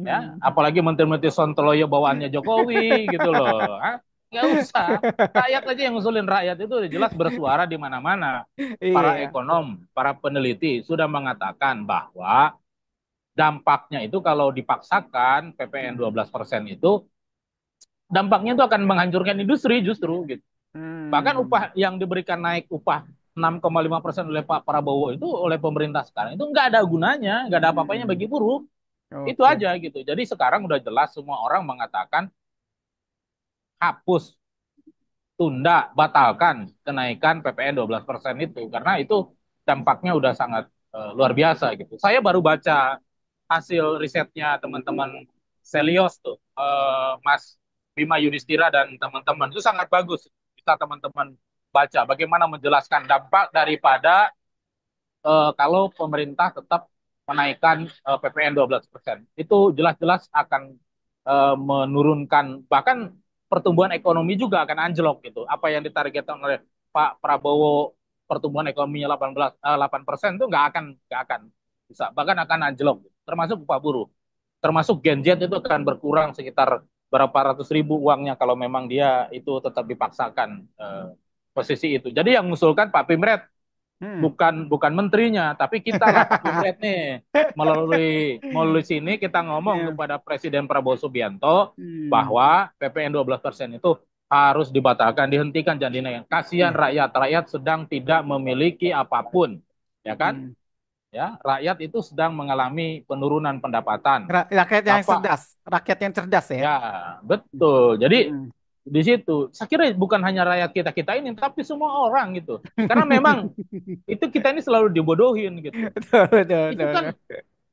Ya, Hmm. apalagi menteri-menteri sontoloyo bawaannya Jokowi gitu loh. Hah? Nggak usah. Rakyat aja yang ngusulin, rakyat itu udah jelas bersuara di mana-mana. Para Iya. ekonom, para peneliti sudah mengatakan bahwa dampaknya itu kalau dipaksakan PPN Hmm. 12% itu dampaknya itu akan menghancurkan industri justru gitu. Bahkan Hmm. upah yang diberikan naik upah 6,5% oleh Pak Prabowo itu oleh pemerintah sekarang itu nggak ada gunanya, nggak ada apa-apanya Hmm. bagi buruh. Itu Oke. aja gitu. Jadi sekarang udah jelas semua orang mengatakan hapus, tunda, batalkan kenaikan PPN 12% itu karena itu dampaknya udah sangat luar biasa gitu. Saya baru baca hasil risetnya teman-teman Selios tuh, Mas Bima Yudhistira dan teman-teman itu sangat bagus. Bisa teman-teman baca bagaimana menjelaskan dampak daripada kalau pemerintah tetap menaikkan PPN 12%. Itu jelas-jelas akan menurunkan bahkan pertumbuhan ekonomi juga akan anjlok gitu. Apa yang ditargetkan oleh Pak Prabowo pertumbuhan ekonominya 8% itu nggak akan bisa bahkan akan anjlok termasuk upah buruh termasuk Gen Z itu akan berkurang sekitar berapa ratus ribu uangnya kalau memang dia itu tetap dipaksakan posisi itu. Jadi yang mengusulkan Pak Pimret Hmm. bukan bukan menterinya, tapi kita lah Pak Pimret nih melalui melalui sini kita ngomong Ya. kepada Presiden Prabowo Subianto Hmm. bahwa PPN 12% itu harus dibatalkan, dihentikan jangan dinaikkan. Kasihan Ya. rakyat, rakyat sedang tidak memiliki apapun, ya kan? Hmm. ya, rakyat itu sedang mengalami penurunan pendapatan. Rakyat yang Bapak, cerdas, rakyat yang cerdas ya. ya, betul. Jadi Mm-mm. di situ, saya kira bukan hanya rakyat kita-kita ini, tapi semua orang gitu. Karena memang itu kita ini selalu dibodohin gitu. Betul, betul, Itu betul, kan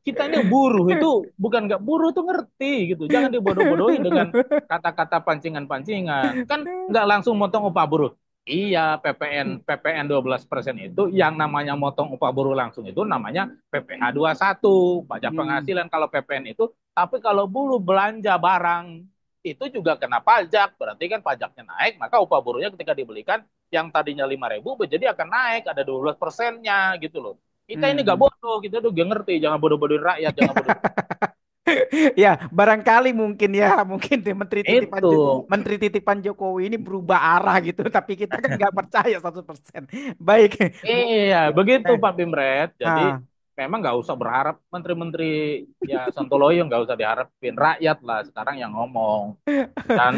kita ini buruh itu bukan nggak buruh itu ngerti gitu. Jangan dibodoh-bodohin dengan kata-kata pancingan-pancingan. Kan nggak langsung motong upah buruh. Iya, PPN 12% itu yang namanya motong upah buruh langsung itu namanya PPh 21, pajak Hmm. penghasilan kalau PPN itu. Tapi kalau buruh belanja barang itu juga kena pajak. Berarti kan pajaknya naik, maka upah buruhnya ketika dibelikan yang tadinya 5.000 jadi akan naik ada 12%-nya gitu loh. Kita ini gak Hmm. bodoh, kita tuh gak ngerti. Jangan bodoh-bodohin rakyat, jangan bodoh. Ya, barangkali mungkin ya, mungkin deh Itu. Menteri titipan Jokowi ini berubah arah gitu, tapi kita kan nggak percaya 100%. Baik, Bu. Iya, begitu Eh, Pak Pimret. Jadi ah, memang nggak usah berharap menteri-menteri ya Sontoloyo nggak usah diharapin rakyat lah sekarang yang ngomong.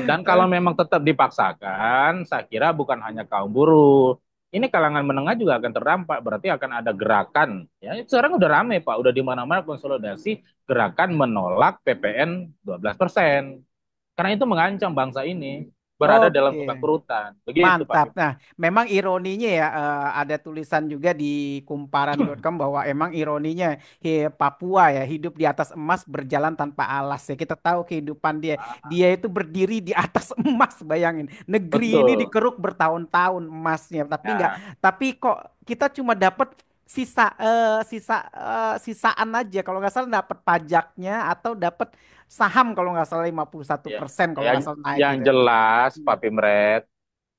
Dan kalau memang tetap dipaksakan, saya kira bukan hanya kaum buruh. Ini kalangan menengah juga akan terdampak. Berarti akan ada gerakan. Ya, sekarang udah rame Pak, udah di mana-mana konsolidasi gerakan menolak PPN 12%. Karena itu mengancam bangsa ini berada dalam oke. kebangkrutan. Begitu Pak Mantap. Pim. Nah, memang ironinya ya ada tulisan juga di kumparan.com bahwa emang ironinya Papua ya hidup di atas emas berjalan tanpa alas ya. Kita tahu kehidupan dia. Dia itu berdiri di atas emas, bayangin. Negeri ini Betul. dikeruk bertahun-tahun emasnya, tapi nggak. Nah, Tapi kok kita cuma dapat sisaan aja kalau nggak salah dapat pajaknya atau dapat saham kalau nggak salah lima puluh satu ya, persen kalau yang nggak salah naik yang gitu. jelas Hmm. Pak Pimret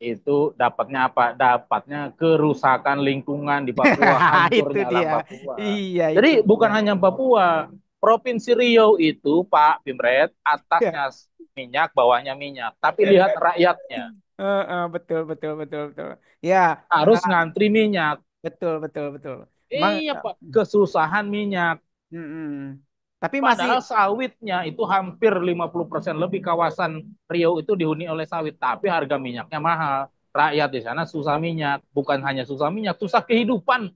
itu dapatnya apa? Dapatnya kerusakan lingkungan di Papua, Itu hancurnya alam dia. Papua. Iya, Jadi itu dia. bukan hanya Papua, Provinsi Riau itu Pak Pimret Ya. atasnya minyak, bawahnya minyak. Tapi lihat rakyatnya Betul, betul, betul, betul. Ya, harus ngantri minyak. betul, betul, betul. Emang, Iya Pak, kesusahan minyak. mm-mm. Tapi masih, Padahal sawitnya itu hampir 50% lebih kawasan Riau itu dihuni oleh sawit, tapi harga minyaknya mahal. Rakyat di sana susah minyak, bukan hanya susah minyak, susah kehidupan.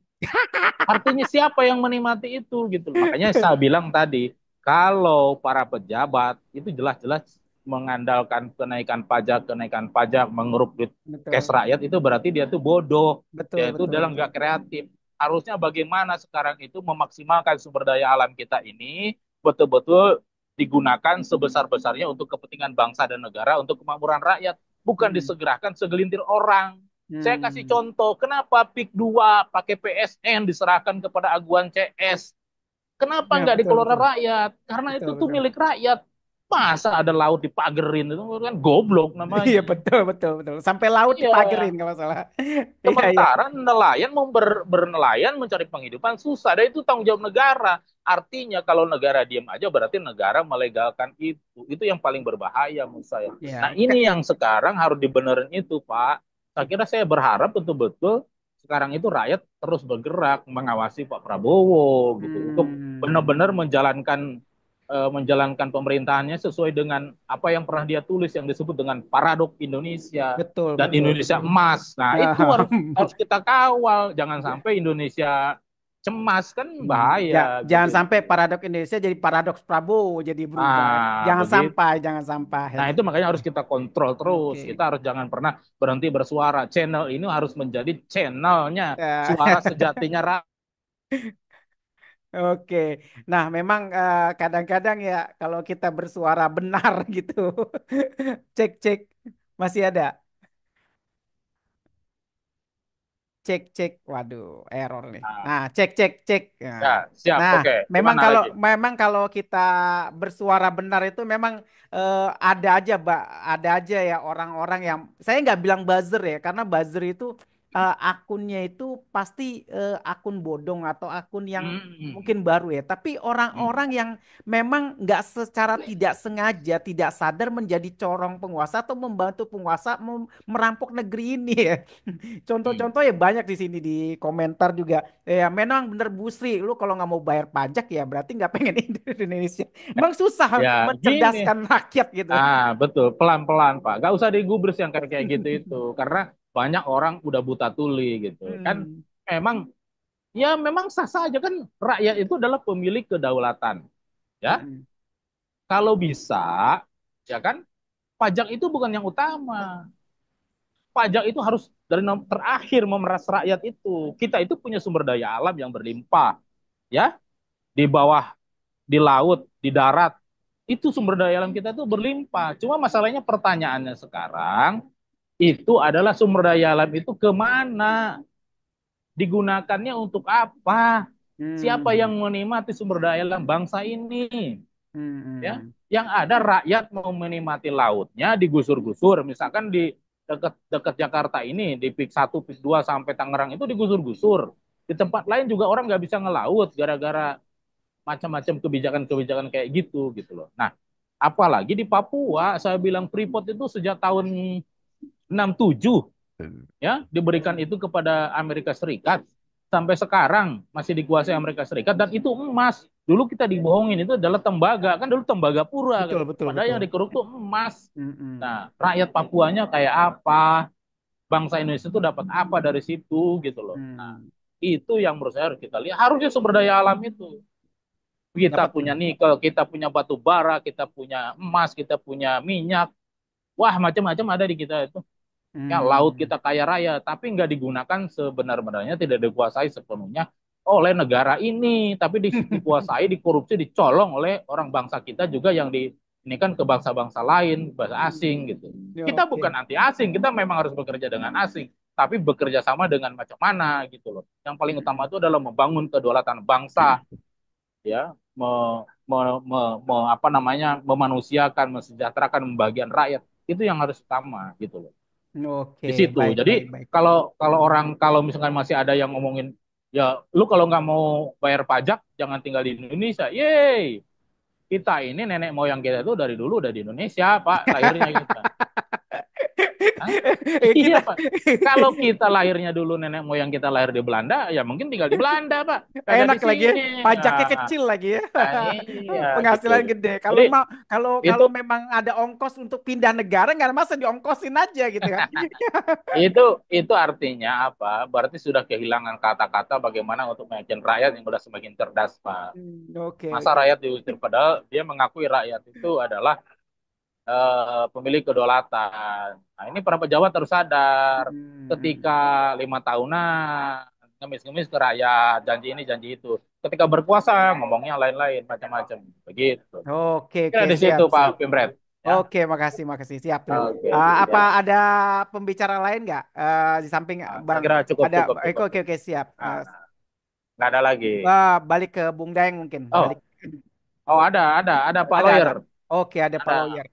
Artinya siapa yang menikmati itu gitu. Makanya saya bilang tadi, kalau para pejabat itu jelas-jelas mengandalkan kenaikan pajak, mengeruk duit cash betul, rakyat itu berarti dia tuh bodoh, betul, dia itu betul, dalam betul. nggak kreatif. Harusnya bagaimana sekarang itu memaksimalkan sumber daya alam kita ini betul-betul digunakan sebesar-besarnya untuk kepentingan bangsa dan negara, untuk kemakmuran rakyat, bukan Hmm, disegerakan segelintir orang. Saya kasih hmm. contoh, kenapa PIK 2 pakai PSN diserahkan kepada aguan CS? Kenapa Ya, nggak betul, dikelola betul, rakyat? Karena itu betul, tuh betul. milik rakyat. Masa ada laut dipagerin itu kan goblok Iya, namanya. betul, betul, betul. Sampai laut Iya, dipagerin kalau salah. Iya, iya. sementara nelayan mau bernelayan mencari penghidupan susah. Dan itu tanggung jawab negara. Artinya kalau negara diam aja berarti negara melegalkan itu. Itu yang paling berbahaya menurut saya. Nah Ya, ini yang sekarang harus dibenerin itu Pak. Saya kira saya berharap betul-betul sekarang itu rakyat terus bergerak mengawasi Pak Prabowo gitu untuk hmm. benar-benar menjalankan pemerintahannya sesuai dengan apa yang pernah dia tulis yang disebut dengan paradok Indonesia Betul, dan betul, Indonesia betul. emas. Nah, itu Ah, harus kita kawal. Jangan sampai Indonesia cemas kan bahaya Jangan gitu. sampai paradok Indonesia jadi paradoks Prabowo jadi berubah ya. Ah, Jangan begitu. sampai, jangan sampai. Nah, itu makanya harus kita kontrol terus. Oke. Kita harus jangan pernah berhenti bersuara. Channel ini harus menjadi channelnya Ya, suara sejatinya rakyat. oke. Nah, memang kadang-kadang ya kalau kita bersuara benar gitu. Cek, cek. Masih ada. Cek, cek. Waduh, error nih. Nah, Nah, cek, cek, cek. ya, siap. Nah, Oke, gimana lagi? memang kalau kita bersuara benar itu memang ada aja, Mbak, ada aja ya orang-orang yang saya nggak bilang buzzer ya, karena buzzer itu akunnya itu pasti akun bodong atau akun yang Hmm. mungkin baru ya. Tapi Hmm. orang-orang yang memang nggak secara tidak sengaja, tidak sadar menjadi corong penguasa atau membantu penguasa merampok negeri ini ya. Hmm. Contoh-contoh ya banyak di sini di komentar juga. Ya memang bener Busri, lu kalau nggak mau bayar pajak ya berarti nggak pengen Indonesia. Emang susah Ya, gini. mencerdaskan rakyat gitu. Betul, pelan-pelan, Pak. Gak usah digubris yang kayak gitu itu. Karena banyak orang udah buta tuli gitu. Kan Hmm, memang ya memang sah saja kan, rakyat itu adalah pemilik kedaulatan, ya. Mm-mm. Kalau bisa, ya kan, pajak itu bukan yang utama. Pajak itu harus dari terakhir memeras rakyat itu. Kita itu punya sumber daya alam yang berlimpah, ya, di bawah, di laut, di darat. Itu sumber daya alam kita itu berlimpah. Cuma masalahnya, pertanyaannya sekarang itu adalah sumber daya alam itu kemana? Digunakannya untuk apa? Siapa yang Hmm. menikmati sumber daya alam bangsa ini? Ya, Hmm. yang ada rakyat mau menikmati lautnya digusur-gusur. Misalkan di dekat Jakarta ini, di Pik 1, Pik 2 sampai Tangerang itu digusur-gusur. Di tempat lain juga orang nggak bisa ngelaut gara-gara macam-macam kebijakan-kebijakan kayak gitu loh. Nah, apalagi di Papua, saya bilang Freeport itu sejak tahun 67 ya diberikan itu kepada Amerika Serikat, sampai sekarang masih dikuasai Amerika Serikat, dan itu emas. Dulu kita dibohongin itu adalah tembaga, kan dulu tembaga pura Betul, gitu. betul, Padahal betul. yang dikeruk tuh emas. Mm-mm. Nah, rakyat Papuanya kayak apa? Bangsa Indonesia itu dapat apa dari situ gitu loh. Nah, Hmm. itu yang menurut saya harus kita lihat. Harusnya sumber daya alam itu. Kita Dapat. punya nikel, kita punya batu bara, kita punya emas, kita punya minyak. Wah, macam-macam ada di kita itu. Ya, laut Hmm. kita kaya raya, tapi nggak digunakan sebenar-benarnya, tidak dikuasai sepenuhnya oleh negara ini, tapi dikuasai, dikorupsi, dicolong oleh orang bangsa kita juga yang di ini kan ke bangsa-bangsa lain, bahasa asing gitu. Ya, Kita bukan oke. anti asing, kita memang harus bekerja dengan asing, tapi bekerja sama dengan macam mana gitu loh. Yang paling utama Mm-mm. itu adalah membangun kedaulatan bangsa, ya, apa namanya, memanusiakan, mesejahterakan, membagian rakyat, itu yang harus utama gitu loh, Oke, di situ. baik, baik, Jadi baik. kalau kalau orang, kalau misalkan masih ada yang ngomongin, ya lu kalau nggak mau bayar pajak jangan tinggal di Indonesia. Yeay, kita ini nenek moyang kita itu dari dulu udah di Indonesia, Pak, lahirnya kita. Hah? Iya, Kita Pak. Kalau kita lahirnya dulu, nenek moyang kita lahir di Belanda, ya mungkin tinggal di Belanda, Pak. Gak ada enak di lagi ya. sini. Pajaknya Nah, kecil lagi ya. nah, iya gitu. Penghasilan gede. Jadi Kalau mau kalau itu kalau memang ada ongkos untuk pindah negara nggak ada masa diongkosin aja gitu kan. itu itu artinya apa? Berarti sudah kehilangan kata-kata bagaimana untuk meyakinkan rakyat yang sudah semakin cerdas, Pak. Oke, Masa oke. rakyat diusir, padahal dia mengakui rakyat itu adalah pemilik kedaulatan. Nah, ini para pejabat harus sadar. Ketika Hmm. 5 tahunan ngemis-ngemis ke rakyat, janji ini janji itu. Ketika berkuasa ngomongnya lain-lain, macam-macam, begitu. Oke, Kira oke, di situ siap, siap. Pak Pimret, ya. Oke, makasih, makasih. Siap tuh. Oke, Apa ya. ada pembicara lain nggak di samping Saya Bang? kira cukup Ada. cukup Oke, cukup. oke, oke, siap. Nah, nggak ada lagi. Balik ke Bung Daeng mungkin. Balik. Oh, oh, ada Pak Ada. Lawyer. Oke, ada Pak Ada. Lawyer.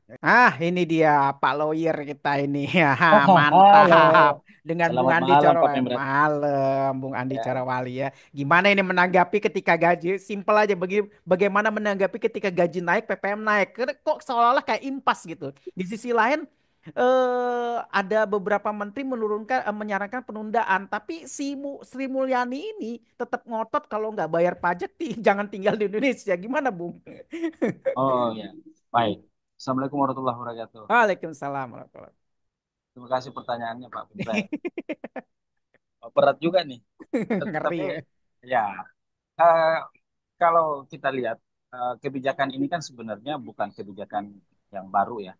Ini dia Pak Lawyer kita ini. Halo, Mantap. Dengan Bung selamat Andi malam Pak Corowali. Pemret. Malam, Bung Andi Ya, Corowali ya. Gimana ini menanggapi ketika gaji? Simpel aja. Bagaimana menanggapi ketika gaji naik, PPM naik? Kok seolah-olah kayak impas gitu. Di sisi lain, ada beberapa menteri menyarankan penundaan. Tapi Sri Mulyani ini tetap ngotot kalau nggak bayar pajak, jangan tinggal di Indonesia. Gimana, Bung? oh ya, baik. Assalamualaikum warahmatullahi wabarakatuh. Waalaikumsalam warahmatullahi Terima kasih pertanyaannya Pak Pemret. Oh, berat juga nih. Ngeri Tapi ya. ya, eh, kalau kita lihat kebijakan ini kan sebenarnya bukan kebijakan yang baru ya.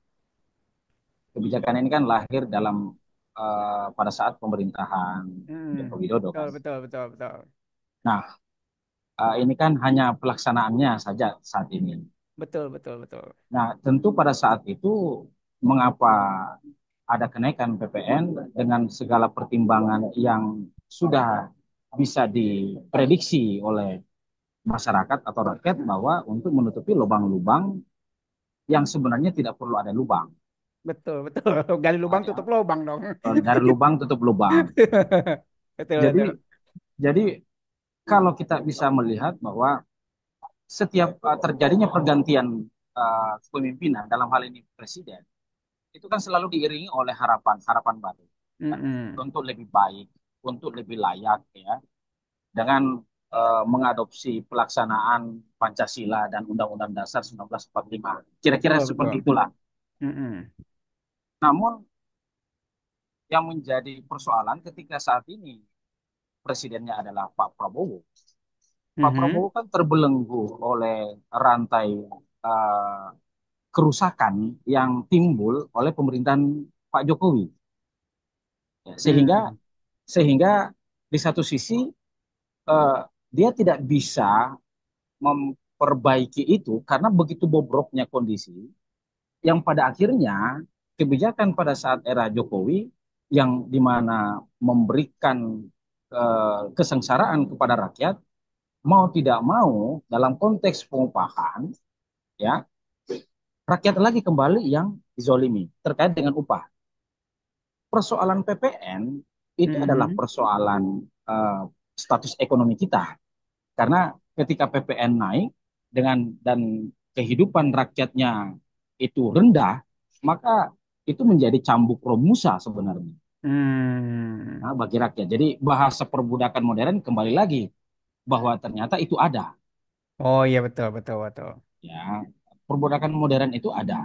Kebijakan ini kan lahir dalam pada saat pemerintahan Joko Widodo Betul, kan. betul, betul, betul. Nah, ini kan hanya pelaksanaannya saja saat ini. Betul, betul, betul. Nah, tentu pada saat itu mengapa ada kenaikan PPN dengan segala pertimbangan yang sudah bisa diprediksi oleh masyarakat atau rakyat bahwa untuk menutupi lubang-lubang yang sebenarnya tidak perlu ada lubang. Betul, betul. Gali Nah, lubang ya. tutup lubang dong. Dari lubang tutup lubang. Betul, Jadi betul. jadi kalau kita bisa melihat bahwa setiap terjadinya pergantian kepemimpinan dalam hal ini presiden itu kan selalu diiringi oleh harapan baru kan? Mm-mm. Untuk lebih baik, untuk lebih layak ya, dengan mengadopsi pelaksanaan Pancasila dan Undang-Undang Dasar 1945. Kira-kira Betul, betul. seperti itulah. Mm-mm. Namun yang menjadi persoalan ketika saat ini presidennya adalah Pak Prabowo. Pak Mhm. Prabowo kan terbelenggu oleh rantai eh, kerusakan yang timbul oleh pemerintahan Pak Jokowi. Ya, sehingga Hmm. sehingga di satu sisi eh, dia tidak bisa memperbaiki itu karena begitu bobroknya kondisi yang pada akhirnya kebijakan pada saat era Jokowi yang dimana memberikan kesengsaraan kepada rakyat mau tidak mau dalam konteks pengupahan ya rakyat lagi kembali yang dizolimi terkait dengan upah. Persoalan PPN itu adalah Mhm. persoalan status ekonomi kita karena ketika PPN naik dan kehidupan rakyatnya itu rendah, maka itu menjadi cambuk Romusa sebenarnya Hmm. bagi rakyat. Jadi bahasa perbudakan modern kembali lagi bahwa ternyata itu ada. Oh iya betul betul betul. Ya, perbudakan modern itu ada.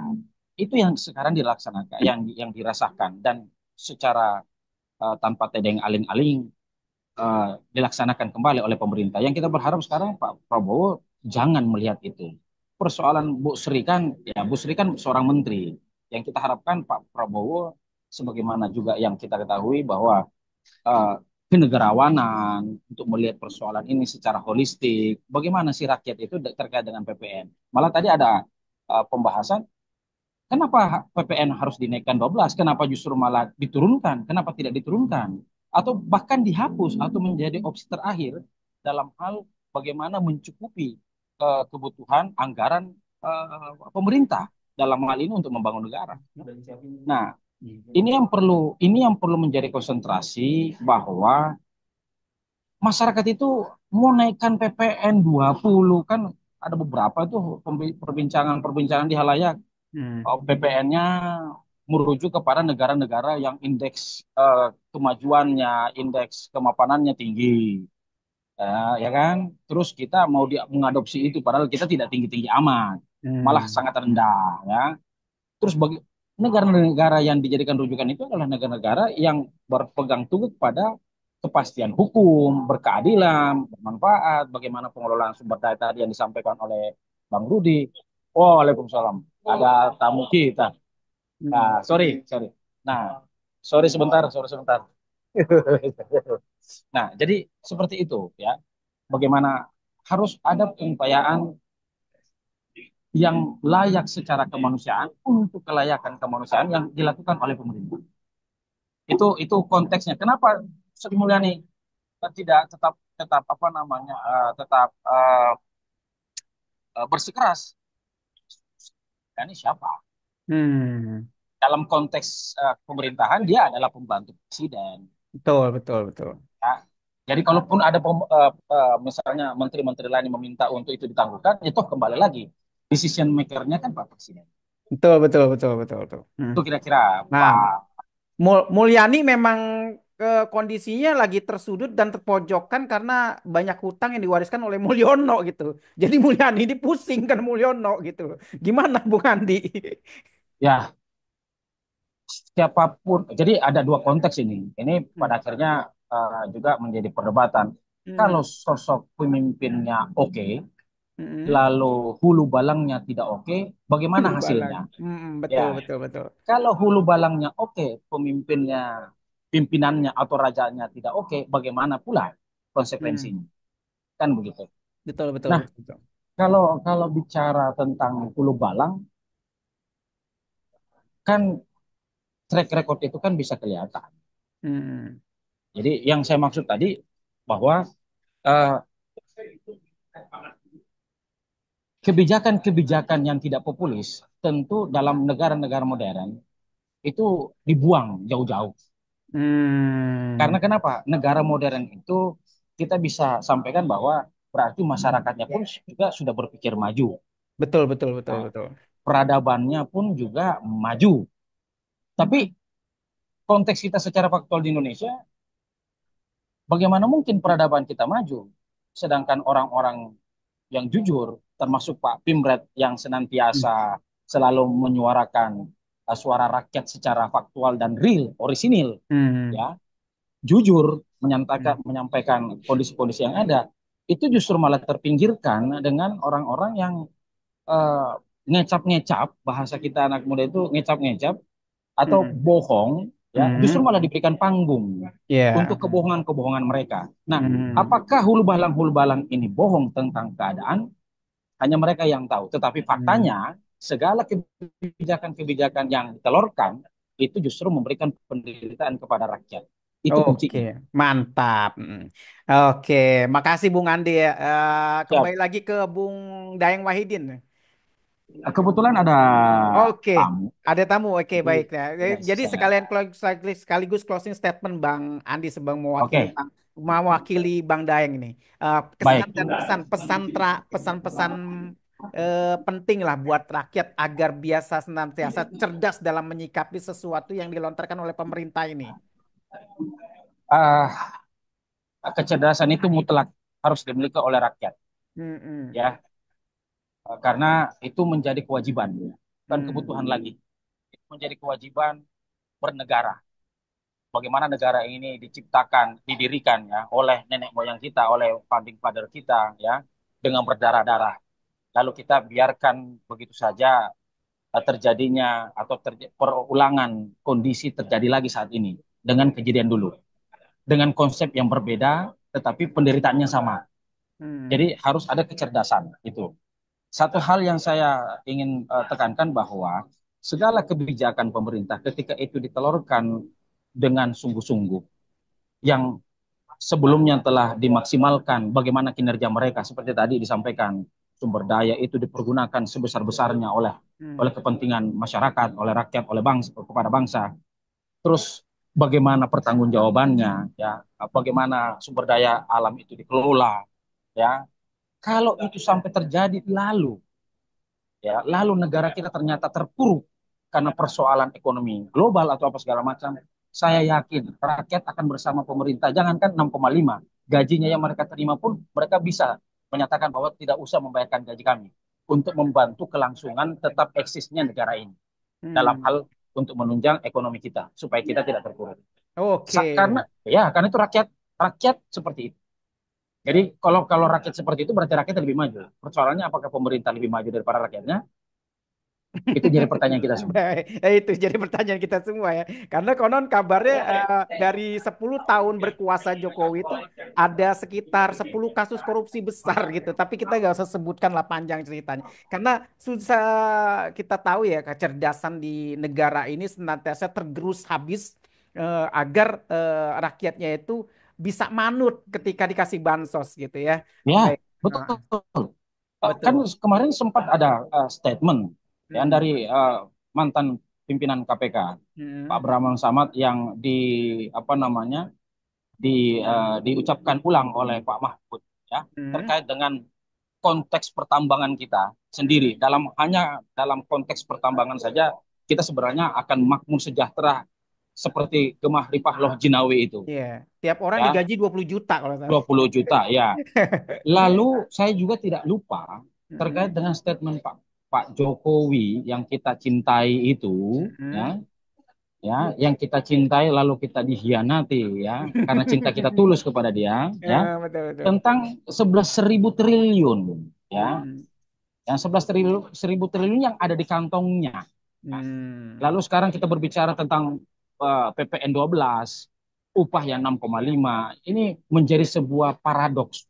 Itu yang sekarang dilaksanakan, yang dirasakan dan secara tanpa tedeng aling-aling dilaksanakan kembali oleh pemerintah. Yang kita berharap sekarang Pak Prabowo jangan melihat itu. Persoalan Bu Sri kan, ya Bu Sri kan seorang menteri. Yang kita harapkan Pak Prabowo, sebagaimana juga yang kita ketahui bahwa eh, kenegarawanan untuk melihat persoalan ini secara holistik. Bagaimana sih rakyat itu terkait dengan PPN? Malah tadi ada pembahasan, kenapa PPN harus dinaikkan 12? Kenapa justru malah diturunkan? Kenapa tidak diturunkan? Atau bahkan dihapus atau menjadi opsi terakhir dalam hal bagaimana mencukupi kebutuhan anggaran pemerintah dalam hal ini untuk membangun negara. Nah, ini yang perlu menjadi konsentrasi bahwa masyarakat itu mau naikkan PPN 20 kan ada beberapa tuh perbincangan-perbincangan di halayak. Hmm. PPN-nya merujuk kepada negara-negara yang indeks kemajuannya, indeks kemapanannya tinggi. Ya kan? Terus kita mau mengadopsi itu padahal kita tidak tinggi-tinggi amat, malah Hmm. sangat rendah ya. Terus bagi negara-negara yang dijadikan rujukan itu adalah negara-negara yang berpegang teguh pada kepastian hukum, berkeadilan, bermanfaat, bagaimana pengelolaan sumber daya tadi yang disampaikan oleh Bang Rudi. Oh, Waalaikumsalam. Ada tamu kita. Hmm. Nah, sorry, sorry. Nah, sorry sebentar. Nah, jadi seperti itu ya. Bagaimana harus ada pengupayan yang layak secara kemanusiaan untuk kelayakan kemanusiaan yang dilakukan oleh pemerintah. Itu konteksnya. Kenapa Sri Mulyani tidak tetap tetap apa namanya tetap bersikeras? Ini siapa? Hmm. Dalam konteks pemerintahan dia adalah pembantu presiden. Betul betul betul. Ya. Jadi kalaupun ada misalnya menteri-menteri lain yang meminta untuk itu ditangguhkan, itu kembali lagi decision maker-nya kan Pak Presiden. Betul betul betul betul betul. Hmm. Itu kira-kira Nah, Pak. Mulyani memang kondisinya lagi tersudut dan terpojokkan karena banyak hutang yang diwariskan oleh Mulyono gitu. Jadi Mulyani ini pusing kan Mulyono gitu. Gimana Bung Andi? Ya, siapapun. Jadi ada dua konteks ini. Ini Hmm. pada akhirnya juga menjadi perdebatan. Hmm. Kalau sosok pemimpinnya oke, Hmm. lalu hulu balangnya tidak oke, bagaimana Dulu balang. hasilnya? Hmm, betul Ya, betul betul. kalau hulu balangnya oke, pimpinannya atau rajanya tidak oke, bagaimana pula Hmm. konsekuensinya? Kan begitu. Betul betul Nah, betul betul. kalau kalau bicara tentang hulu balang, kan track record itu kan bisa kelihatan. Hmm. Jadi yang saya maksud tadi bahwa eh, kebijakan-kebijakan yang tidak populis tentu dalam negara-negara modern itu dibuang jauh-jauh. Hmm. Karena kenapa? Negara modern itu kita bisa sampaikan bahwa berarti masyarakatnya pun juga sudah berpikir maju. Betul betul betul Nah, betul. peradabannya pun juga maju. Tapi konteks kita secara faktual di Indonesia, bagaimana mungkin peradaban kita maju? Sedangkan orang-orang yang jujur, termasuk Pak Pimret yang Hmm. senantiasa selalu menyuarakan suara rakyat secara faktual dan real, orisinil, Hmm. ya. jujur Hmm. menyampaikan kondisi-kondisi yang ada, itu justru malah terpinggirkan dengan orang-orang yang eh, ngecap-ngecap, bahasa kita anak muda itu ngecap-ngecap atau Hmm. bohong, ya justru Hmm. malah diberikan panggung Ya. untuk kebohongan-kebohongan mereka. Nah, Hmm. apakah hulu balang ini bohong tentang keadaan? Hanya mereka yang tahu. Tetapi Hmm. faktanya segala kebijakan-kebijakan yang ditelurkan itu justru memberikan penderitaan kepada rakyat. Itu Oke, kuncinya. mantap. Oke, makasih Bung Andi ya. Siap. Kembali lagi ke Bung Dayeng Wahidin. Kebetulan ada Oke, tamu. ada tamu. Oke, Jadi baik. Nah, ya jadi saya. sekalian sekaligus closing statement Bang Andi sebang Oke, mewakili Bang Daeng ini. Kesan baik. dan pesan pesan-pesan penting lah buat rakyat agar biasa senantiasa cerdas dalam menyikapi sesuatu yang dilontarkan oleh pemerintah ini. Ah, kecerdasan itu mutlak harus dimiliki oleh rakyat, Hmm, ya. Karena itu menjadi kewajiban, bukan hmm, kebutuhan lagi. Itu menjadi kewajiban bernegara. Bagaimana negara ini diciptakan, didirikan ya oleh nenek moyang kita, oleh founding father kita ya, dengan berdarah-darah. Lalu kita biarkan begitu saja terjadinya atau perulangan kondisi terjadi lagi saat ini dengan kejadian dulu. Dengan konsep yang berbeda tetapi penderitaannya sama. hmm, Jadi harus ada kecerdasan itu. Satu hal yang saya ingin tekankan bahwa segala kebijakan pemerintah ketika itu ditelurkan dengan sungguh-sungguh yang sebelumnya telah dimaksimalkan bagaimana kinerja mereka seperti tadi disampaikan, sumber daya itu dipergunakan sebesar-besarnya oleh hmm, kepentingan masyarakat, oleh rakyat, oleh bangsa kepada bangsa. Terus bagaimana pertanggungjawabannya ya, bagaimana sumber daya alam itu dikelola ya. Kalau itu sampai terjadi lalu negara kita ternyata terpuruk karena persoalan ekonomi global atau apa segala macam, saya yakin rakyat akan bersama pemerintah. Jangankan 6,5 gajinya yang mereka terima pun mereka bisa menyatakan bahwa tidak usah membayarkan gaji kami untuk membantu kelangsungan tetap eksisnya negara ini dalam hmm. hal untuk menunjang ekonomi kita supaya kita tidak terpuruk. Oke. Karena itu rakyat rakyat seperti itu. Jadi kalau kalau rakyat seperti itu berarti rakyat lebih maju. Persoalannya apakah pemerintah lebih maju daripada rakyatnya? Itu jadi pertanyaan kita semua. Baik, itu jadi pertanyaan kita semua ya. Karena konon kabarnya dari 10 tahun berkuasa Jokowi itu ada sekitar 10 kasus korupsi besar gitu. Tapi kita nggak usah sebutkan lah panjang ceritanya. Karena susah kita tahu ya kecerdasan di negara ini senantiasa tergerus habis agar rakyatnya itu bisa manut ketika dikasih bansos gitu ya. Ya, Baik. betul. Nah, Kan betul. kemarin sempat ada statement ya Hmm. dari mantan pimpinan KPK Pak Hmm. Bramang Samad yang apa namanya diucapkan ulang oleh Pak Mahfud ya Hmm. terkait dengan konteks pertambangan kita sendiri hanya dalam konteks pertambangan saja kita sebenarnya akan makmur sejahtera seperti Gemah Ripah Loh Jinawi itu Iya, tiap orang ya digaji 20 juta kalau saya. 20 juta ya. Lalu saya juga tidak lupa terkait Mm-mm. dengan statement Pak Jokowi yang kita cintai itu Mm-mm. ya yang kita cintai lalu kita dikhianati ya karena cinta kita tulus kepada dia ya Ya, betul betul. tentang 11.000 triliun ya Hmm. yang 11.000 triliun yang ada di kantongnya. Hmm. Lalu sekarang kita berbicara tentang PPN 12, upah yang 6,5. Ini menjadi sebuah paradoks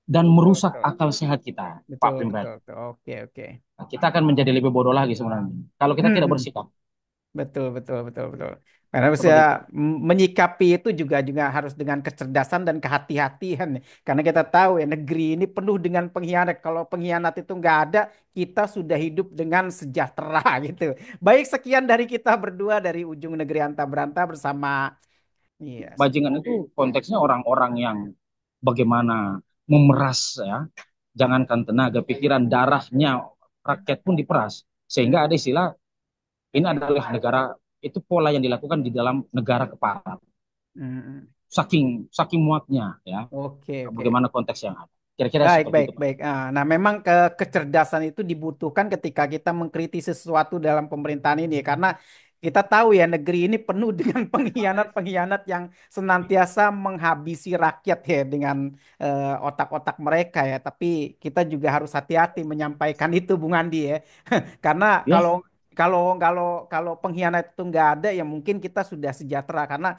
dan Betul merusak betul. akal sehat kita, Betul Pak Pimpin. betul betul. Oke oke. Kita akan menjadi lebih bodoh lagi sebenarnya. Kalau kita tidak Hmm. bersikap Betul betul betul betul. Karena bisa seperti itu. menyikapi itu juga juga harus dengan kecerdasan dan kehati-hatian. Karena kita tahu ya negeri ini penuh dengan pengkhianat. Kalau pengkhianat itu nggak ada, kita sudah hidup dengan sejahtera gitu. Baik, sekian dari kita berdua dari ujung negeri Anta Beranta bersama. Iya. Bajingan itu konteksnya orang-orang yang bagaimana memeras ya. Jangankan tenaga, pikiran, darahnya rakyat pun diperas. Sehingga ada istilah ini adalah negara itu pola yang dilakukan di dalam negara keparat. Mm-mm. Saking saking muaknya ya. Oke, oke. Bagaimana konteks yang ada. Kira-kira Baik, seperti baik, itu, Pak. baik. Nah, memang kecerdasan itu dibutuhkan ketika kita mengkritisi sesuatu dalam pemerintahan ini, karena Kita tahu ya negeri ini penuh dengan pengkhianat-pengkhianat yang senantiasa menghabisi rakyat ya dengan otak-otak mereka ya. Tapi kita juga harus hati-hati menyampaikan itu Bung Andi ya. Karena Ya, kalau kalau kalau kalau pengkhianat itu nggak ada ya mungkin kita sudah sejahtera karena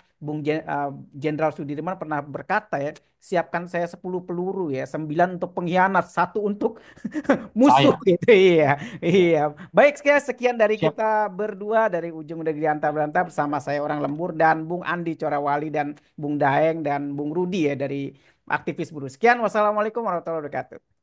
Jenderal Sudirman pernah berkata ya, siapkan saya 10 peluru ya, 9 untuk pengkhianat, satu untuk musuh saya gitu. Iya, iya. Baik, sekian dari siap. kita berdua dari ujung negeri antah berantah bersama saya orang lembur dan Bung Andi Corawali dan Bung Daeng dan Bung Rudi ya dari aktivis buruh. Sekian, wassalamualaikum warahmatullahi wabarakatuh.